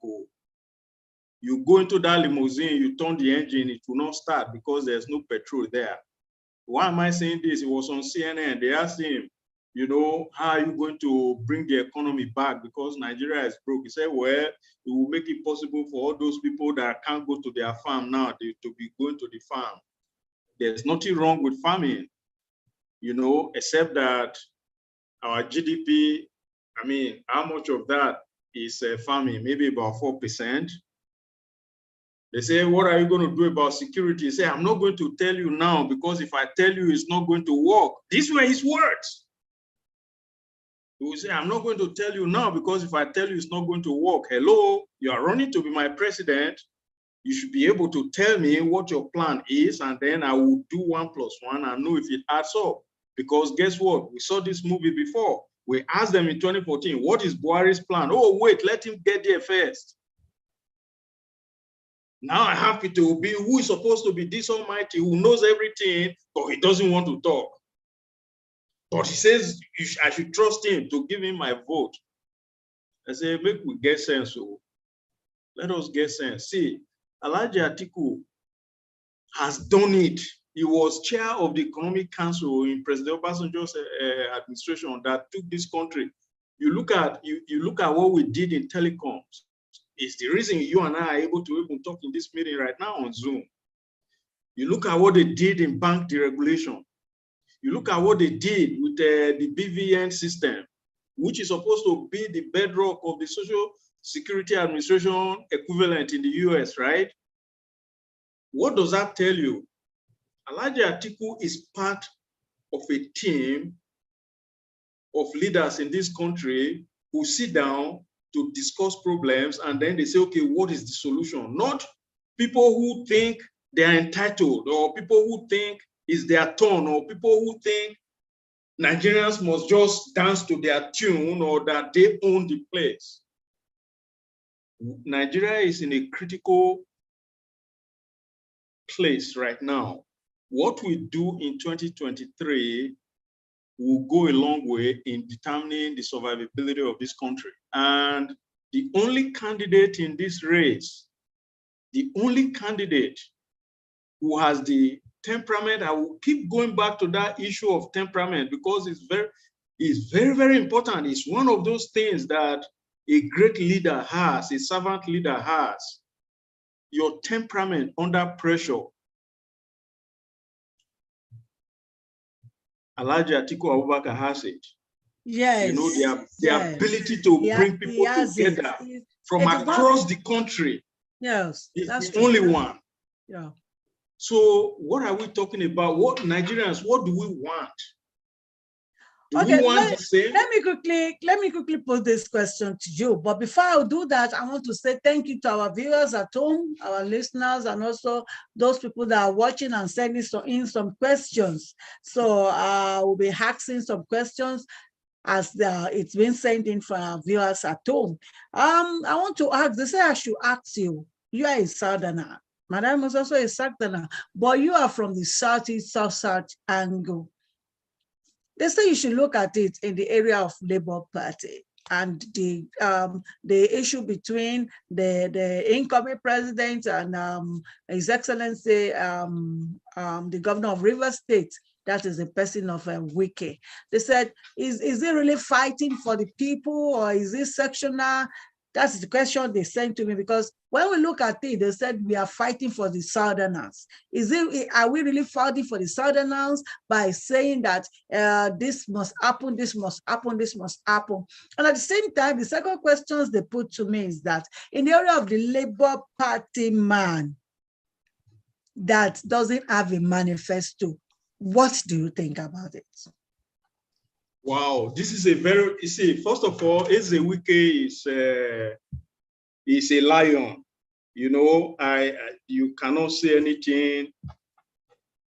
You go into that limousine, you turn the engine, it will not start because there's no petrol there. Why am I saying this? It was on CNN. They asked him, you know, how are you going to bring the economy back because Nigeria is broke? He said, well, it will make it possible for all those people that can't go to their farm now to be going to the farm. There's nothing wrong with farming, you know, except that our GDP, I mean, how much of that is farming? Maybe about 4%. They say, what are you going to do about security? He say, I'm not going to tell you now because if I tell you, it's not going to work. These were his words. He will say, I'm not going to tell you now because if I tell you, it's not going to work. Hello, you are running to be my president. You should be able to tell me what your plan is, and then I will do 1 + 1 and know if it adds up. Because guess what? We saw this movie before. We asked them in 2014, what is Buhari's plan? Oh, wait, let him get there first. Now I have Peter Obi, who is supposed to be this almighty, who knows everything, but he doesn't want to talk. But he says I should trust him to give him my vote. I say, make we get sense. So let us get sense. See, Alhaji Atiku has done it. He was chair of the Economic Council in President Obasanjo's administration that took this country. You look at what we did in telecoms. It's the reason you and I are able to even talk in this meeting right now on Zoom. You look at what they did in bank deregulation. You look at what they did with the BVN system, which is supposed to be the bedrock of the Social Security Administration equivalent in the US, right? What does that tell you? Alhaji Atiku is part of a team of leaders in this country who sit down to discuss problems, and then they say, okay, what is the solution? Not people who think they are entitled, or people who think it's their turn, or people who think Nigerians must just dance to their tune or that they own the place. Nigeria is in a critical place right now. What we do in 2023 will go a long way in determining the survivability of this country. And the only candidate in this race, the only candidate who has the temperament, I will keep going back to that issue of temperament because it's very, very important. It's one of those things that a great leader has, a servant leader has. Your temperament under pressure. Alhaji Atiku Abubakar has it. Yes. You know, the ability to bring people together from across the country. Yes, that's the only one. Yeah. So what are we talking about? What Nigerians, what do we want? Do okay, we want the same? Let me quickly put this question to you. But before I do that, I want to say thank you to our viewers at home, our listeners, and also those people that are watching and sending in some questions. So we'll be asking some questions as it's been sent in from our viewers at home. I want to ask, they say I should ask you, you are a Southerner. Madam is also a Southerner, but you are from the Southeast, South angle. They say you should look at it in the area of Labour Party and the issue between the incoming president and His Excellency, the governor of Rivers State. That is the person of Wike. They said, is he really fighting for the people or is he sectional? That's the question they sent to me, because when we look at it, they said we are fighting for the Southerners. Are we really fighting for the Southerners by saying that this must happen, this must happen, this must happen? And at the same time, the second questions they put to me is that in the area of the Labour Party man that doesn't have a manifesto, what do you think about it? Wow, this is a very, you see, first of all, Ezewike is a lion. You know, you cannot say anything.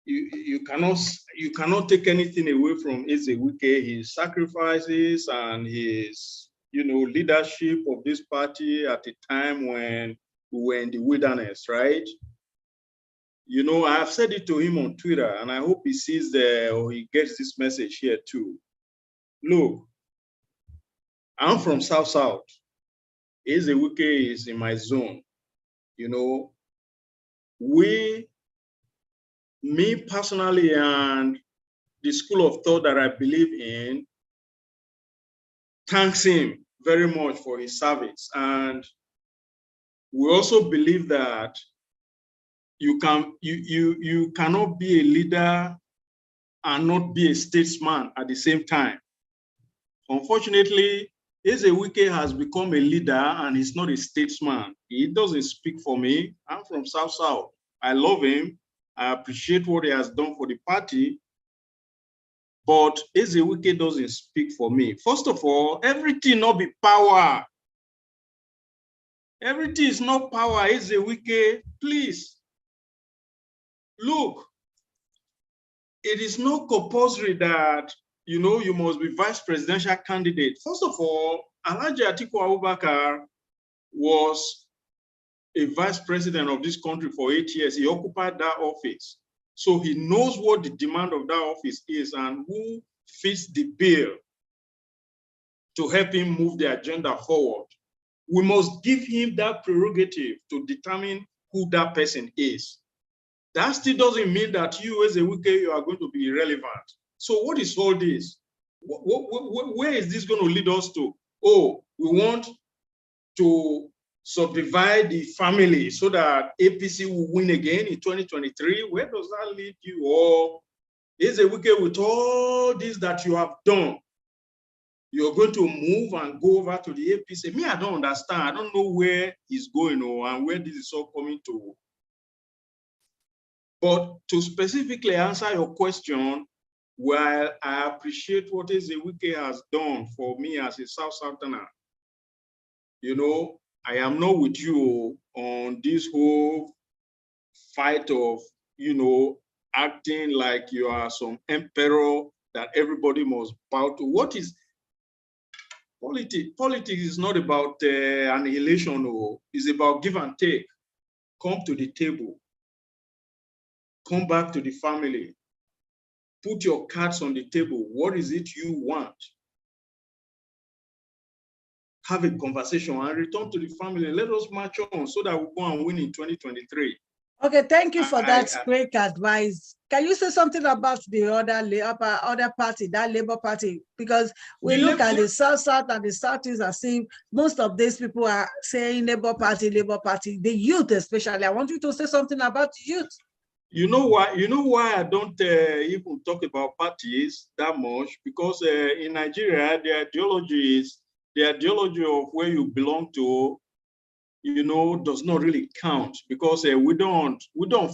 You cannot take anything away from Ezewike. His sacrifices and his, you know, leadership of this party at a time when we were in the wilderness, right? You know, I have said it to him on Twitter, and I hope he sees or he gets this message here too. Look, I'm from South South. Ezewike is in my zone. You know, me personally, and the school of thought that I believe in, thanks him very much for his service. And we also believe that you cannot be a leader and not be a statesman at the same time. Unfortunately, Ezewike has become a leader and he's not a statesman. He doesn't speak for me. I'm from South South. I love him. I appreciate what he has done for the party. But Ezewike doesn't speak for me. First of all, everything not be power. Everything is not power. Ezewike, please. Look, it is not compulsory that you must be vice presidential candidate. First of all, Alhaji Atiku Abubakar was a vice president of this country for 8 years. He occupied that office. So he knows what the demand of that office is and who fits the bill to help him move the agenda forward. We must give him that prerogative to determine who that person is. That still doesn't mean that you as a Ezewike, you are going to be irrelevant. So what is all this? Where is this going to lead us to? Oh, we want to subdivide the family so that APC will win again in 2023. Where does that lead you? Or Ezewike, with all this that you have done, you're going to move and go over to the APC? Me, I don't understand. I don't know where he's going and where this is all coming to. But to specifically answer your question, while I appreciate what Ezewike has done for me as a South Southerner, I am not with you on this whole fight of, acting like you are some emperor that everybody must bow to. What is politics? Politics is not about annihilation, it's about give and take. Come to the table. Come back to the family. Put your cards on the table. What is it you want? Have a conversation and return to the family. Let us march on so that we go and win in 2023. Okay, thank you for that great advice. Can you say something about the other party, that Labour Party? Because we look at the South and the Southeast as if most of these people are saying Labour Party, the youth especially. I want you to say something about youth. You know why I don't even talk about parties that much? Because in Nigeria, the ideology of where you belong to, does not really count, because we don't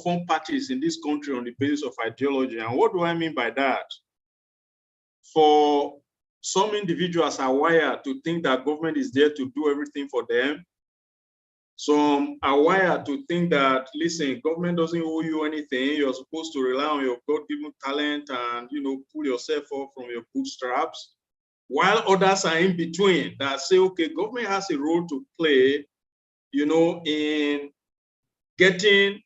form parties in this country on the basis of ideology. And what do I mean by that? For some individuals are wired to think that government is there to do everything for them. Some are wired to think that, listen, government doesn't owe you anything. You're supposed to rely on your God-given talent and, pull yourself up from your bootstraps. While others are in between that say, okay, government has a role to play, in getting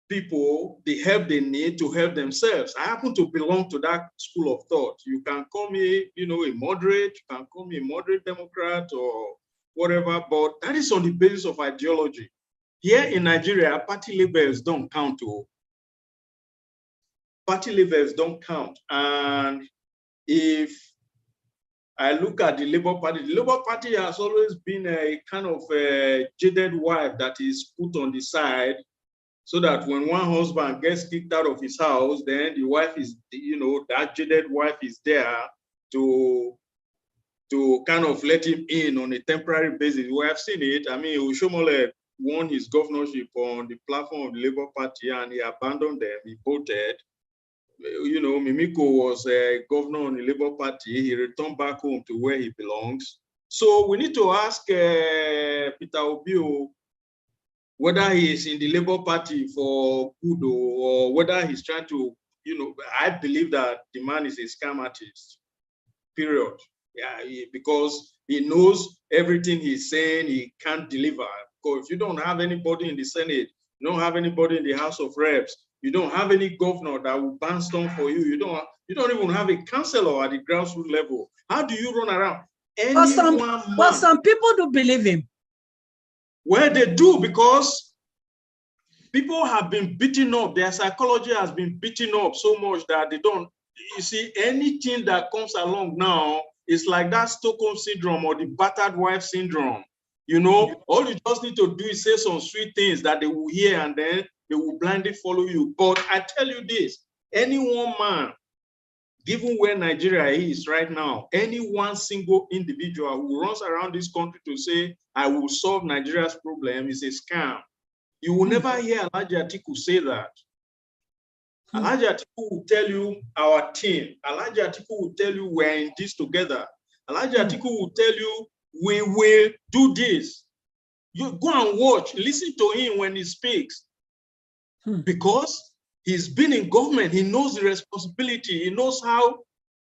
people the help they need to help themselves. I happen to belong to that school of thought. You can call me, a moderate, you can call me a moderate Democrat or whatever, but that is on the basis of ideology. Here in Nigeria, party labels don't count. Party labels don't count. And if I look at the Labour Party has always been a kind of a jaded wife that is put on the side, so that when one husband gets kicked out of his house, then the wife is, that jaded wife is there to kind of let him in on a temporary basis. We have seen it. I mean, Oshomole won his governorship on the platform of the Labour Party and he abandoned them. He voted. Mimiko was a governor on the Labour Party. He returned back home to where he belongs. So we need to ask Peter Obio whether he is in the Labour Party for good or whether he's trying to, I believe that the man is a scam artist, period. Yeah, because he knows everything he's saying he can't deliver. Because if you don't have anybody in the Senate You don't have anybody in the House of Reps. You don't have any governor that will ban storm for you. You don't even have a councillor at the grassroots level. How do you run around? But some people do believe him. Well, they do, because people have been beaten up. Their psychology has been beaten up so much that they don't. You see, anything that comes along now is like that Stockholm syndrome or the battered wife syndrome. You know, all you just need to do is say some sweet things that they will hear, and then they will blindly follow you. But I tell you this, any one man, given where Nigeria is right now, any one single individual who runs around this country to say, I will solve Nigeria's problem, is a scam. You will never hear Alhaji Atiku say that. Alhaji Atiku will tell you our team. Alhaji Atiku will tell you we're in this together. Alhaji Atiku will tell you we will do this. You go and watch, listen to him when he speaks. Because he's been in government, he knows the responsibility, he knows how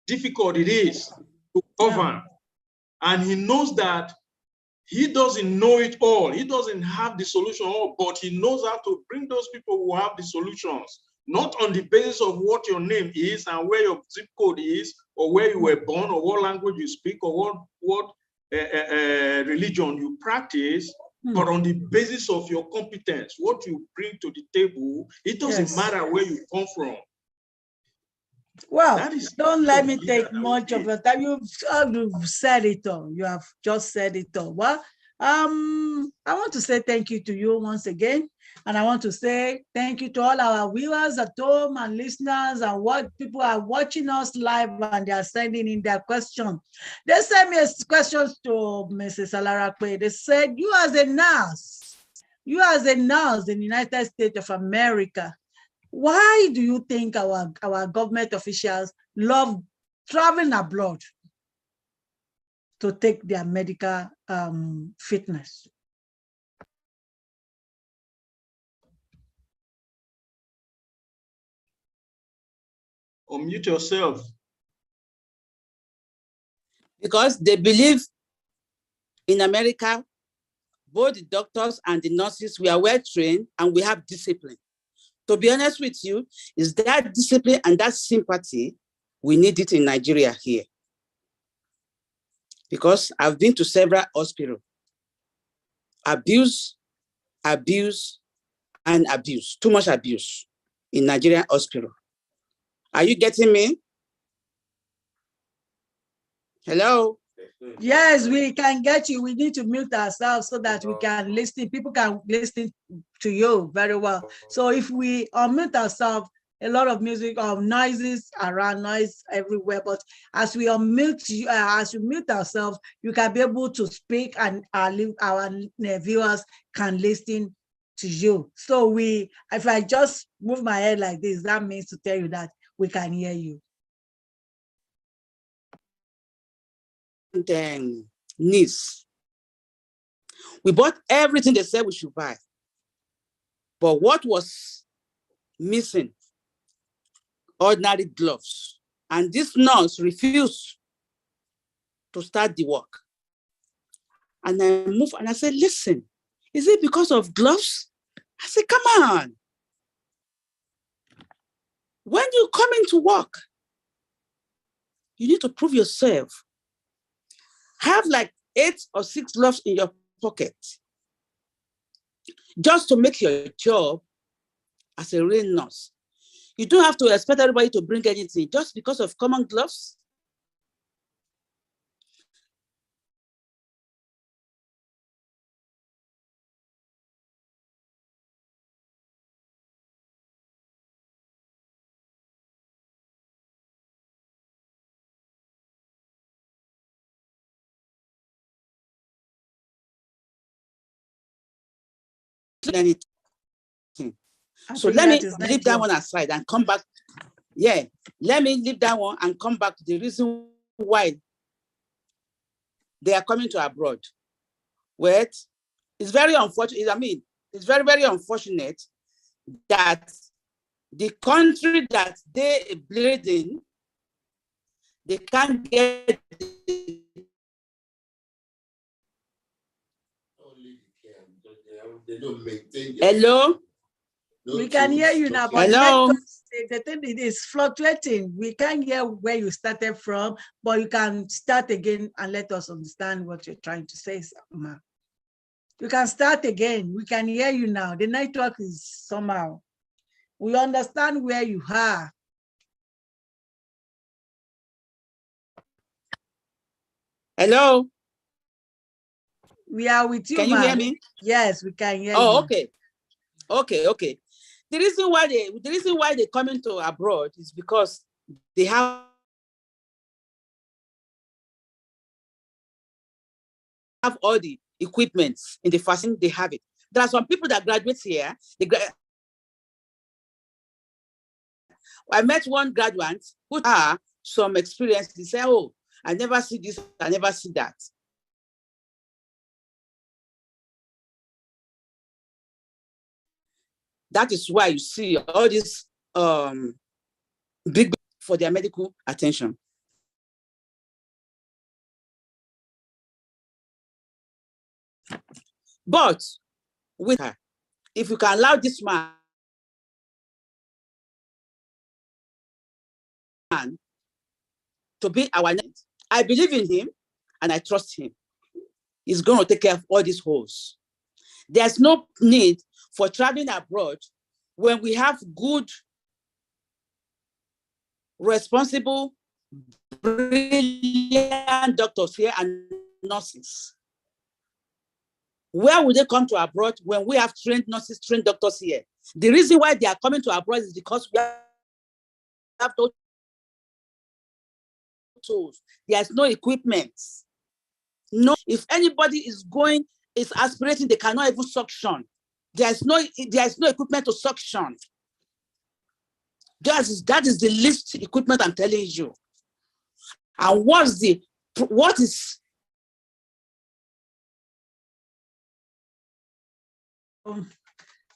difficult it is to govern. And he knows that he doesn't know it all. He doesn't have the solution all, but he knows how to bring those people who have the solutions, not on the basis of what your name is and where your zip code is, or where you were born, or what language you speak, or what religion you practice, but on the basis of your competence, what you bring to the table. It doesn't matter where you come from. Well, don't let me take much of your time. You've said it all. You have just said it all. Well, I want to say thank you to you once again. And I want to say thank you to all our viewers at home and listeners, and what people are watching us live and they are sending in their questions. They sent me questions to Mrs. Alarape. They said, you as a nurse in the United States of America, why do you think our government officials love traveling abroad to take their medical fitness? Unmute yourself. Because they believe in America, both the doctors and the nurses, we are well trained and we have discipline. To be honest with you, is that discipline and that sympathy, we need it in Nigeria here. Because I've been to several hospitals. Abuse, and abuse. Too much abuse in Nigerian hospital. Are you getting me? Hello? Yes, we can get you. We need to mute ourselves so that we can listen. People can listen to you very well. So if we unmute ourselves, a lot of music or noises around, noise everywhere. But as we unmute you, as we mute ourselves, you can be able to speak, and our viewers can listen to you. So if I just move my head like this, that means to tell you that we can hear you. And niece, we bought everything they said we should buy, but what was missing? Ordinary gloves. And this nurse refused to start the work. And I moved and I said, listen, is it because of gloves? I said, come on. When you come into work, you need to prove yourself. Have like 8 or 6 gloves in your pocket, just to make your job as a real nurse. You don't have to expect everybody to bring anything just because of common gloves. Anything. So let me leave that one aside and come back. Yeah, let me leave that one and come back to the reason why they are coming to abroad. Wait, it's very unfortunate. I mean, it's very, very unfortunate that the country that they bleed in, they can't get. They don't maintain. Hello? We can hear you now, but hello. the thing it is fluctuating. We can't hear where you started from, but you can start again and let us understand what you're trying to say, Ma. You can start again. We can hear you now. The network is somehow. We understand where you are. Hello. We are with you, Can you hear me? Yes, we can hear you. Oh, okay. Okay. The reason why they coming to abroad is because they have all the equipment in the fashion, they have it. There are some people that graduate here. I met one graduate who had some experience. He said, "Oh, I never see this, I never see that." That is why you see all this big for their medical attention. But with her, if you can allow this man to be our next, I believe in him and I trust him. He's going to take care of all these holes. There's no need for traveling abroad when we have good, responsible, brilliant doctors here and nurses. Where would they come to abroad when we have trained nurses, trained doctors here? The reason why they are coming to abroad is because we have those tools. There's no equipment. No, if anybody is aspirating, they cannot even suction. There's no equipment to suction. That is the least equipment I'm telling you. And what is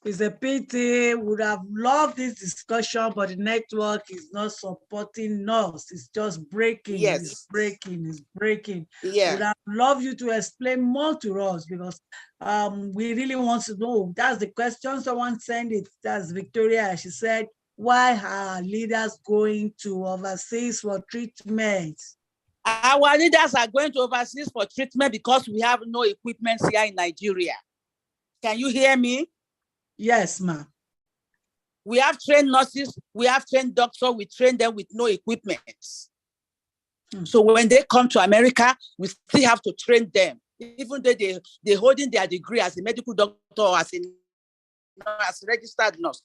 It's a pity. Would have loved this discussion, but the network is not supporting us. It's just breaking. Yes. It's breaking. Yeah. Would have loved you to explain more to us because we really want to know. That's the question. Someone sent it. That's Victoria. She said, why are leaders going to overseas for treatment? Our leaders are going to overseas for treatment because we have no equipment here in Nigeria. Can you hear me? Yes, ma'am. We have trained nurses, we have trained doctors, we train them with no equipment. So when they come to America, we still have to train them, even though they're holding their degree as a medical doctor or as a registered nurse.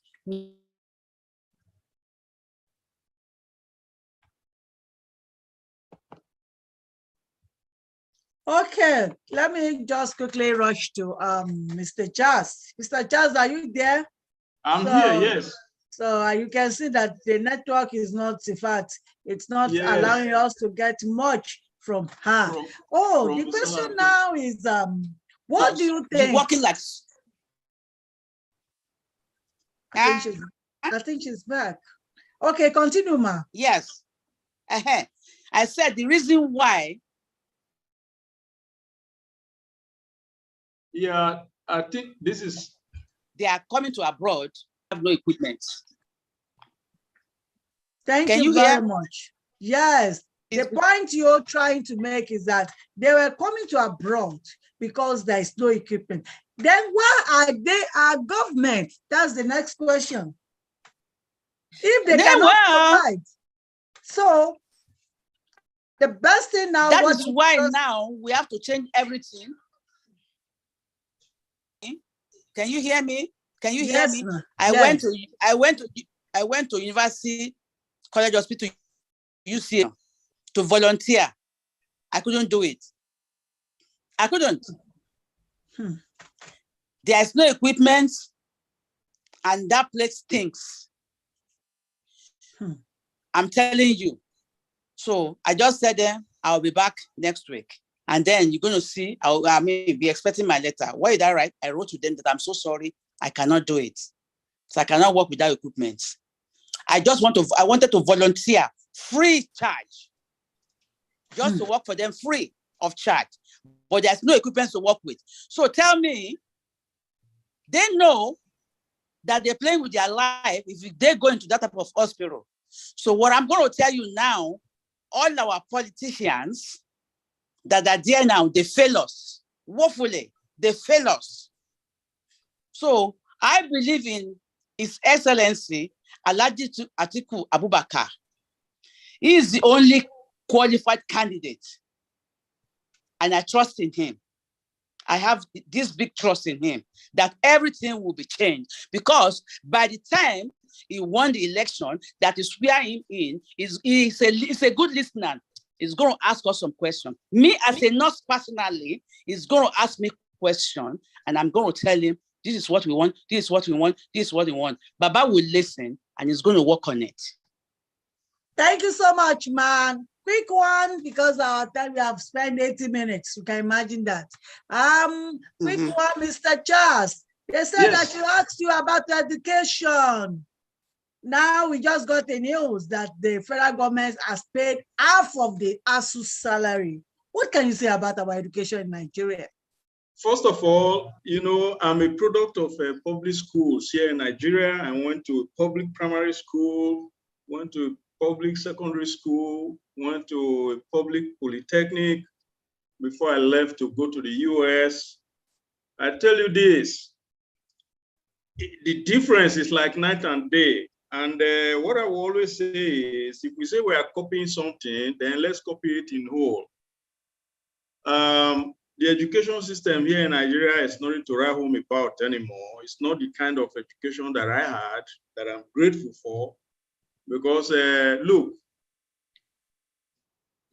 Okay, let me just quickly rush to Mr. Jazz. Mr. Jazz, are you there? I'm here, yes. So you can see that the network is not, in fact, it's not allowing us to get much from her. The question now is, what do you think? Working like... I think she's back. Okay, continue, ma. Yes. I said the reason why. Yeah, I think this is... They are coming to abroad, have no equipment. Thank you very much. Yes, the point you're trying to make is that they were coming to abroad because there is no equipment. Then why are they our government? That's the next question. If they cannot provide. So the best thing now... That is why now we have to change everything. Can you hear me? Can you hear me? I went to University College Hospital, UCL, to volunteer. I couldn't do it. I couldn't. There's no equipment, and that place stinks. I'm telling you. So I just said them, I'll be back next week. And then you're going to see, I may be expecting my letter. Why did I write? I wrote to them that I'm so sorry, I cannot do it. So I cannot work without equipment. I wanted to volunteer, free charge. Just to work for them free of charge. But there's no equipment to work with. So tell me, they know that they're playing with their life if they go into that type of hospital. So what I'm going to tell you now, all our politicians that are there now, they fail us. Woefully, they fail us. So I believe in His Excellency Alhaji Atiku Abubakar. He is the only qualified candidate, and I trust in him. I have this big trust in him that everything will be changed, because by the time he won the election, that is where him in he's a good listener. He's going to ask us some questions. Me as a nurse personally, he's going to ask me questions, and I'm going to tell him, this is what we want, this is what we want, this is what we want. Baba will listen, and he's going to work on it. Thank you so much, man. Quick one, because our time we have spent 80 minutes. You can imagine that. Quick one, Mr. Charles. They said that you asked you about education. Now we just got the news that the federal government has paid half of the ASU salary. What can you say about our education in Nigeria? First of all, you know, I'm a product of public schools here in Nigeria. I went to public primary school, went to public secondary school, went to a public polytechnic before I left to go to the US. I tell you this, the difference is like night and day. And what I will always say is, if we say we are copying something, then let's copy it in whole. The education system here in Nigeria is nothing to write home about anymore. It's not the kind of education that I had, that I'm grateful for. Because look,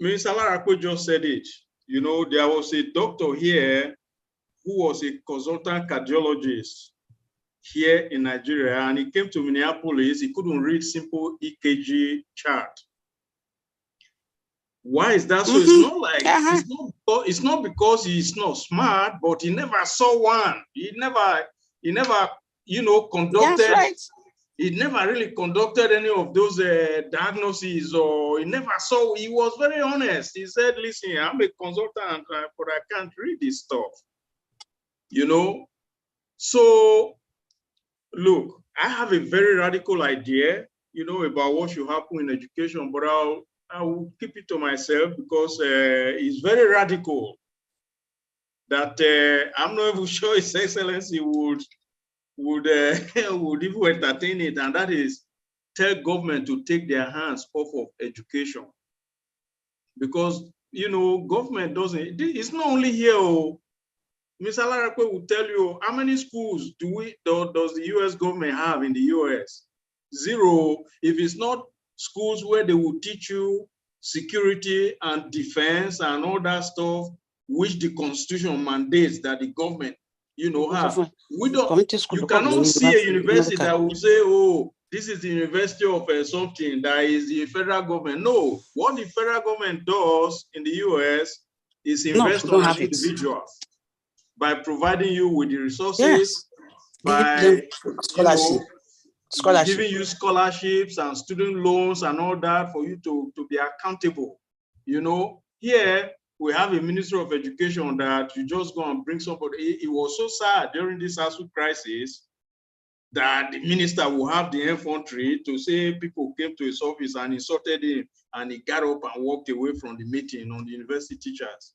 Mr. Larapo just said it. You know, there was a doctor here who was a consultant cardiologist here in Nigeria, and he came to Minneapolis. He couldn't read simple EKG chart. Why is that so? It's not like it's not because he's not smart, but he never saw one. He never, you know, conducted. That's right. He never really conducted any of those diagnoses, or he never saw. He was very honest. He said, listen, I'm a consultant, but I can't read this stuff. You know? So, look, I have a very radical idea, you know, about what should happen in education, but I will keep it to myself because it's very radical that I'm not even sure His Excellency would even entertain it, and that is tell government to take their hands off of education. Because, you know, government doesn't, it's not only here. Oh, Mr. Larapo will tell you, how many schools does the US government have in the US? Zero. If it's not schools where they will teach you security and defense and all that stuff, which the Constitution mandates that the government, you know, have. We don't. You cannot see a university that will say, "Oh, this is the university of something that is the federal government." No, what the federal government does in the US is invest on an individual by providing you with the resources, by giving you scholarships and student loans and all that for you to be accountable. You know, here we have a Ministry of Education that you just go and bring somebody. It was so sad during this ASU crisis that the minister will have the infantry to say people came to his office and insulted him, and he got up and walked away from the meeting on the university teachers.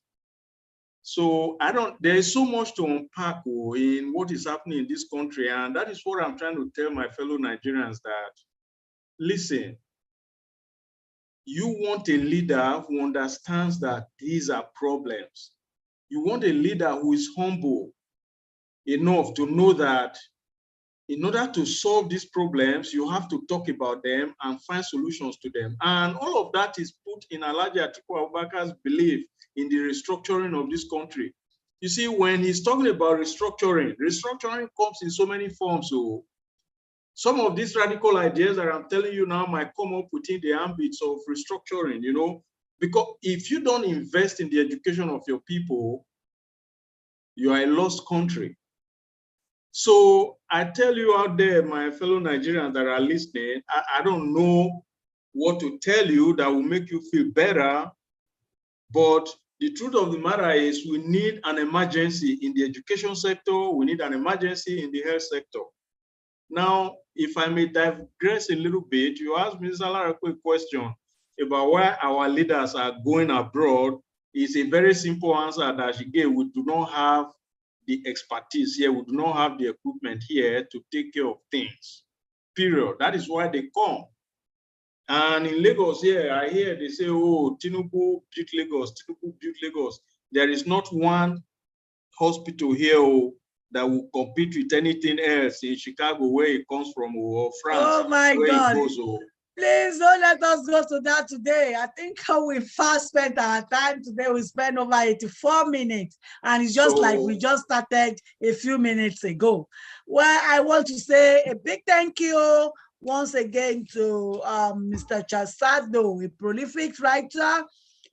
So there is so much to unpack in what is happening in this country. And that is what I'm trying to tell my fellow Nigerians, that, listen, you want a leader who understands that these are problems. You want a leader who is humble enough to know that in order to solve these problems, you have to talk about them and find solutions to them. And all of that is put in Alhaji Atiku Abubakar's belief in the restructuring of this country. You see, when he's talking about restructuring comes in so many forms. So some of these radical ideas that I'm telling you now might come up within the ambits of restructuring, you know, because if you don't invest in the education of your people, you are a lost country. So I tell you out there, my fellow Nigerians that are listening, I don't know what to tell you that will make you feel better, but the truth of the matter is we need an emergency in the education sector, we need an emergency in the health sector. Now, if I may digress a little bit, you asked Mr. Lara a quick question about why our leaders are going abroad. It's a very simple answer that she gave. We do not have the expertise here. We do not have the equipment here to take care of things, period. That is why they come. And in Lagos here, I hear they say, oh, Tinubu built Lagos, Tinubu built Lagos. There is not one hospital here that will compete with anything else in Chicago where it comes from, or France. Oh my where God. It goes, Please don't let us go to that today. I think we fast spent our time today. We spent over 84 minutes, and it's just like we just started a few minutes ago. Well, I want to say a big thank you once again to Mr. Chasado, a prolific writer,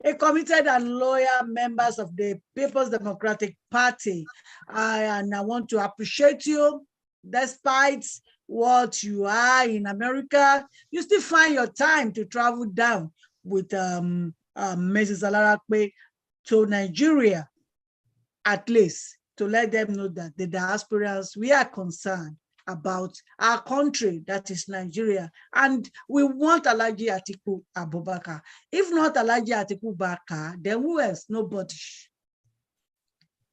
a committed and loyal members of the People's Democratic Party. And I want to appreciate you despite what you are in America. You still find your time to travel down with Mrs. Alarakwe to Nigeria, at least to let them know that the diasporans, we are concerned about our country, that is Nigeria, and we want Alhaji Atiku Abubakar. If not Alhaji Atiku Abubakar, then who else? Nobody.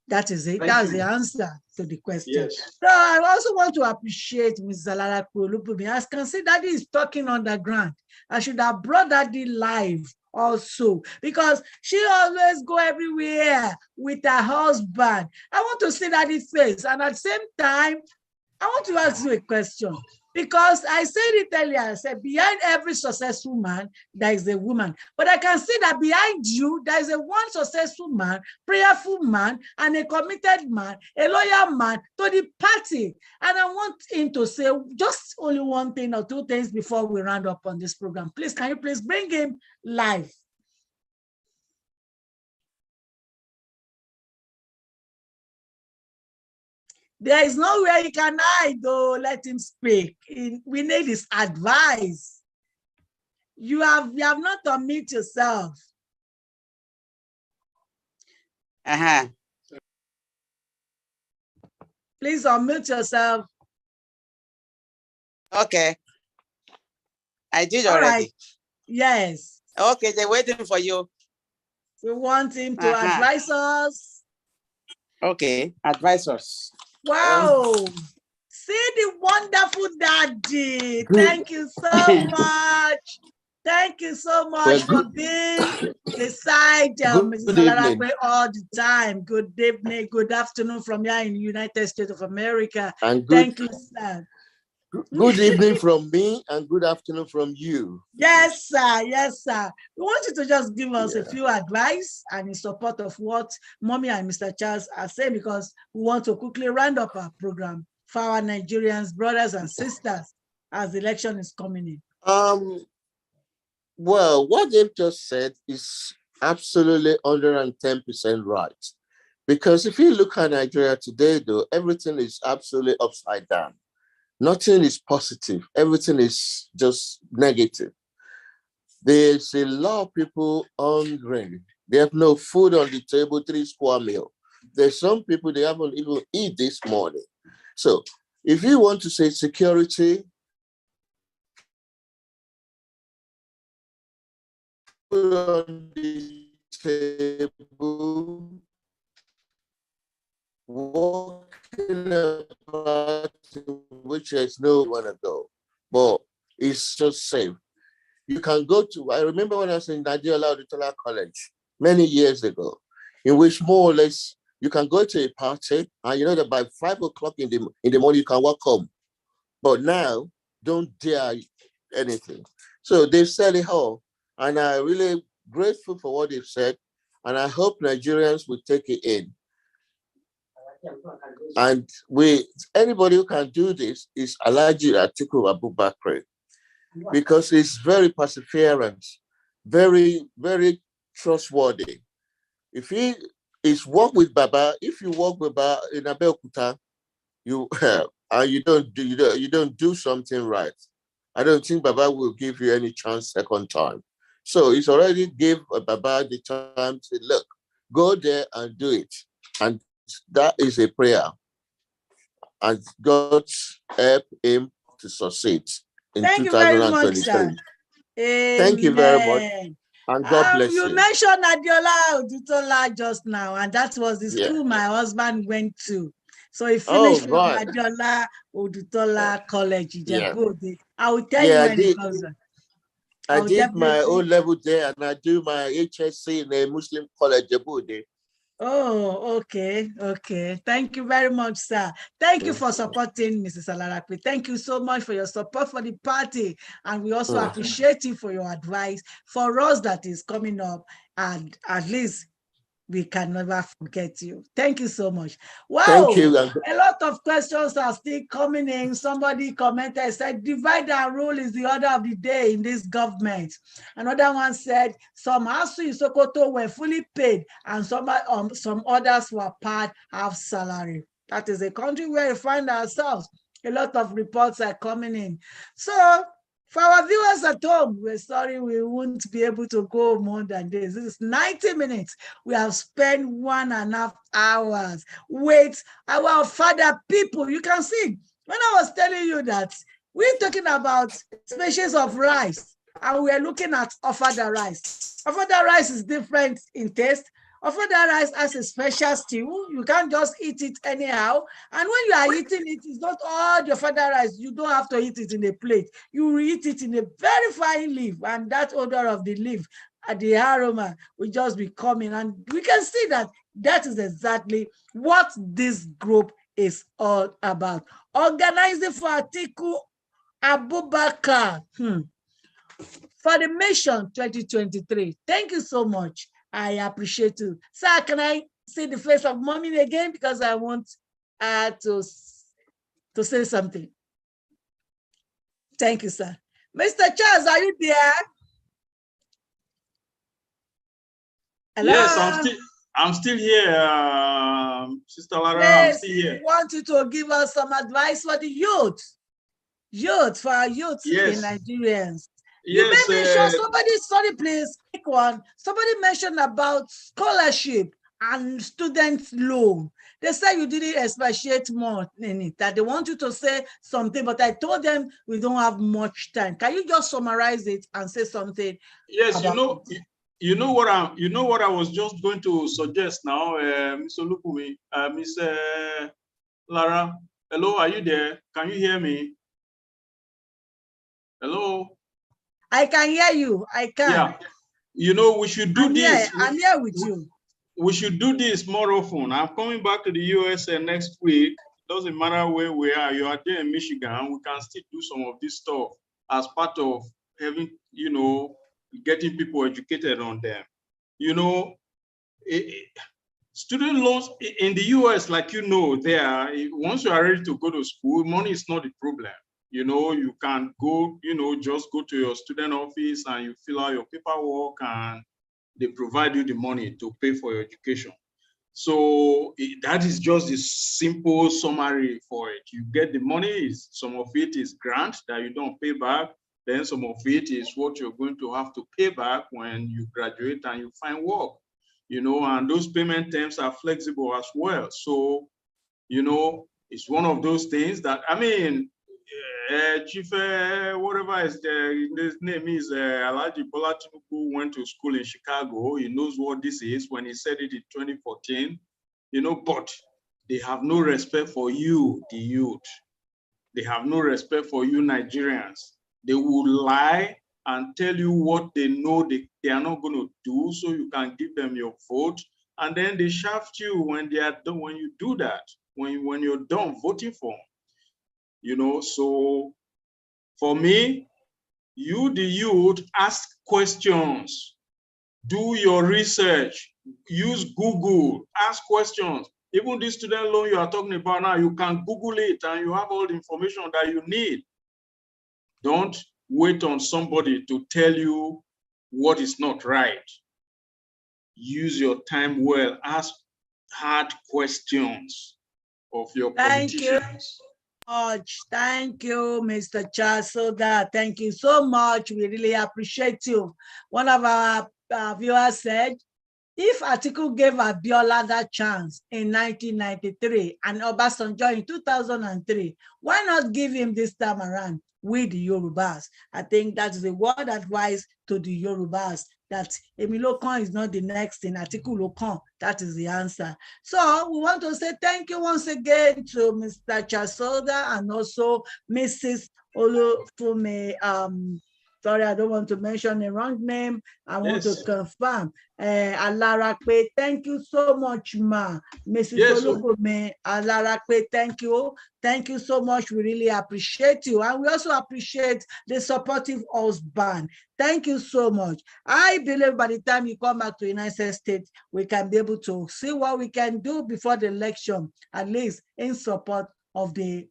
That is it. That's the answer to the question. Yes. So I also want to appreciate Ms. Zalara Kulupumi. As can see, Daddy is talking underground. I should have brought Daddy live also, because she always go everywhere with her husband. I want to see Daddy's face, and at the same time, I want to ask you a question, because I said it earlier. I said, behind every successful man, there is a woman. But I can see that behind you, there is a one successful man, prayerful man, and a committed man, a loyal man to the party. And I want him to say just only one thing or two things before we round up on this program. Please, can you please bring him live? There is nowhere he can hide, though. Let him speak. We need his advice. You have not unmute yourself. Please unmute yourself. Okay. I did All already. right. Yes. Okay, they're waiting for you. We want him to advise us. Okay, advise us. Wow. See the wonderful Daddy. Thank you so much. Thank you so much for being beside Mrs. Alarakwe all the time. Good evening, good afternoon from here in the United States of America. And thank you, sir. Good evening from me and good afternoon from you. Yes, sir. Yes, sir. We want you to just give us a few advice and in support of what Mommy and Mr. Charles are saying, because we want to quickly round up our program for our Nigerians, brothers and sisters, as the election is coming in. Well, what they've just said is absolutely 110% right. Because if you look at Nigeria today, though, everything is absolutely upside down. Nothing is positive. Everything is just negative. There's a lot of people hungry. They have no food on the table, 3 square meal. There's some people, they haven't even eaten this morning. So if you want to say security, food on the table, walking about which there's no one to go, but it's just safe. You can go to, I remember when I was in Nigeria Auditola College many years ago, in which more or less you can go to a party and you know that by 5 o'clock in the morning you can walk home. But now, don't dare anything. So they've said it all, and I'm really grateful for what they've said, and I hope Nigerians will take it in. And anybody who can do this is Alhaji Atiku Abubakar, because he's very perseverant, very, very trustworthy. If he is work with Baba, if you work with Baba in Abeokuta, you don't do something right, I don't think Baba will give you any chance second time. So he's already gave Baba the time to look, go there and do it. And that is a prayer. and God help him to succeed in Thank you very much, 2023. sir. Thank you very much, Amen. and God bless You you. mentioned Adiola Odutola just now, and that was the Yeah. school my husband went to. So he Oh, finished from right. Adiola Odutola College, Yeah. Ijebu-Ode. I will tell you Yeah, when it comes. I I'll did my O definitely. level there, and I do my HSC in a Muslim college, Djibouti. Oh, okay, okay. Thank you very much, sir. Thank you for supporting Mrs. Alarape. Thank you so much for your support for the party. And we also appreciate you for your advice for us that is coming up. And at least we can never forget you. Thank you so much. Thank Wow, you. a lot of questions are still coming in. Somebody commented, said, divide and rule is the order of the day in this government. Another one said, some ASU in Sokoto were fully paid and some others were paid half salary. That is a country where we find ourselves. A lot of reports are coming in. So for our viewers at home, we're sorry we won't be able to go more than this. This is 90 minutes. We have spent 1.5 hours with our father people. You can see, when I was telling you that we're talking about species of rice, and we're looking at ofada rice. Ofada rice is different in taste. Ofada rice has a special stew. You can't just eat it anyhow. And when you are eating it, it's not all your ofada rice. You don't have to eat it in a plate. You eat it in a very fine leaf, and that odor of the leaf, the aroma will just be coming. And we can see that that is exactly what this group is all about. Organizing for Atiku Abubakar for the mission 2023. Thank you so much. I appreciate you. Sir, can I see the face of mommy again? Because I want to say something. Thank you, sir. Mr. Charles, are you there? Hello? Yes, I'm still here, Sister Lara. I'm Please, still here. we want you to give us some advice for the youth. For our youth in Yes, Nigerians. You yes, may mention somebody, sorry, please, quick one. Somebody mentioned about scholarship and student loan. They say you didn't expatiate more in it, that they want you to say something, but I told them we don't have much time. Can you just summarize it and say something? yes. About it? You know what I was just going to suggest now, Mr. Lukumi, Miss Lara. Hello, are you there? Can you hear me? Hello. I can hear you. I can. Yeah. You know, we should do this. I'm here with you. We should do this more often. I'm coming back to the USA next week. Doesn't matter where we are. You are there in Michigan. We can still do some of this stuff as part of having, getting people educated on them. Student loans in the US, like there, once you are ready to go to school, money is not the problem. You can go, just go to your student office and you fill out your paperwork and they provide you the money to pay for your education. So that is just the simple summary for it. You get the money, some of it is grant that you don't pay back. Then some of it is what you're going to have to pay back when you graduate and you find work. And those payment terms are flexible as well. So, it's one of those things that, Chief, whatever his name is, Alhaji Bola Tinubu went to school in Chicago. He knows what this is when he said it in 2014, but they have no respect for you, the youth. They have no respect for you, Nigerians. They will lie and tell you what they know they are not going to do so you can give them your vote. And then they shaft you when they are done, when you do that, when you're done voting for them. So for me, you, the youth, ask questions, do your research, use Google, ask questions. Even this student loan you are talking about now, you can Google it and you have all the information that you need. Don't wait on somebody to tell you what is not right. Use your time well, ask hard questions of your politicians. Thank you, Mr. Charles Soga. Thank you so much. We really appreciate you. One of our viewers said, If Atiku gave Abiola that chance in 1993 and Obasanjo in 2003, why not give him this time around with the Yorubas? I think that's the word advice to the Yorubas, that Emilokan is not the next thing, Atiku Lokan. That is the answer. So we want to say thank you once again to Mr. Chasoda and also Mrs. Olufume. Sorry, I don't want to mention the wrong name. I want to confirm. Alarape, thank you so much, ma. Mrs. Olufume, Alarape, thank you. Thank you so much. We really appreciate you. And we also appreciate the supportive husband. Thank you so much. I believe by the time you come back to the United States, we can be able to see what we can do before the election, at least in support of the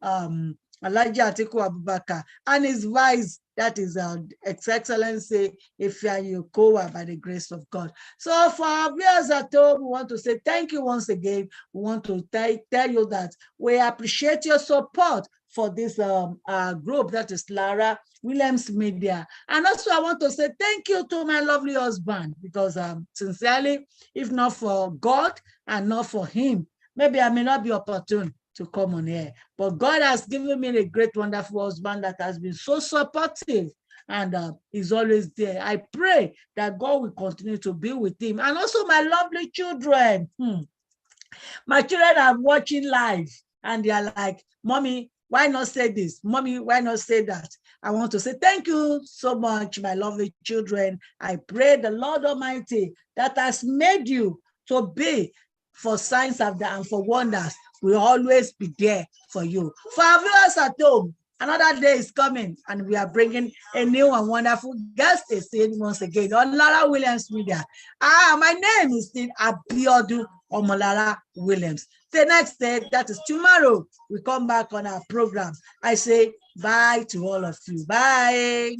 Alhaji Atiku Abubakar and his vice, that is His Excellency Ifeanyi Okowa, by the grace of God. So for our viewers at home, we want to say thank you once again. We want to tell you that we appreciate your support for this group, that is Lara Williams Media. And also I want to say thank you to my lovely husband, because sincerely, if not for God and not for him, maybe I may not be opportune to come on here. But God has given me a great, wonderful husband that has been so supportive and is always there. I pray that God will continue to be with him. And also my lovely children. My children are watching live and they are like, Mommy, why not say this? Mommy, why not say that? I want to say thank you so much, my lovely children. I pray the Lord Almighty that has made you to be for signs of that and for wonders will always be there for you. For our viewers at home, another day is coming and we are bringing a new and wonderful guest once again on Lara Williams Media. My name is still Abiodun Omolara Williams. The next day, that is tomorrow, we come back on our program. I say bye to all of you. Bye.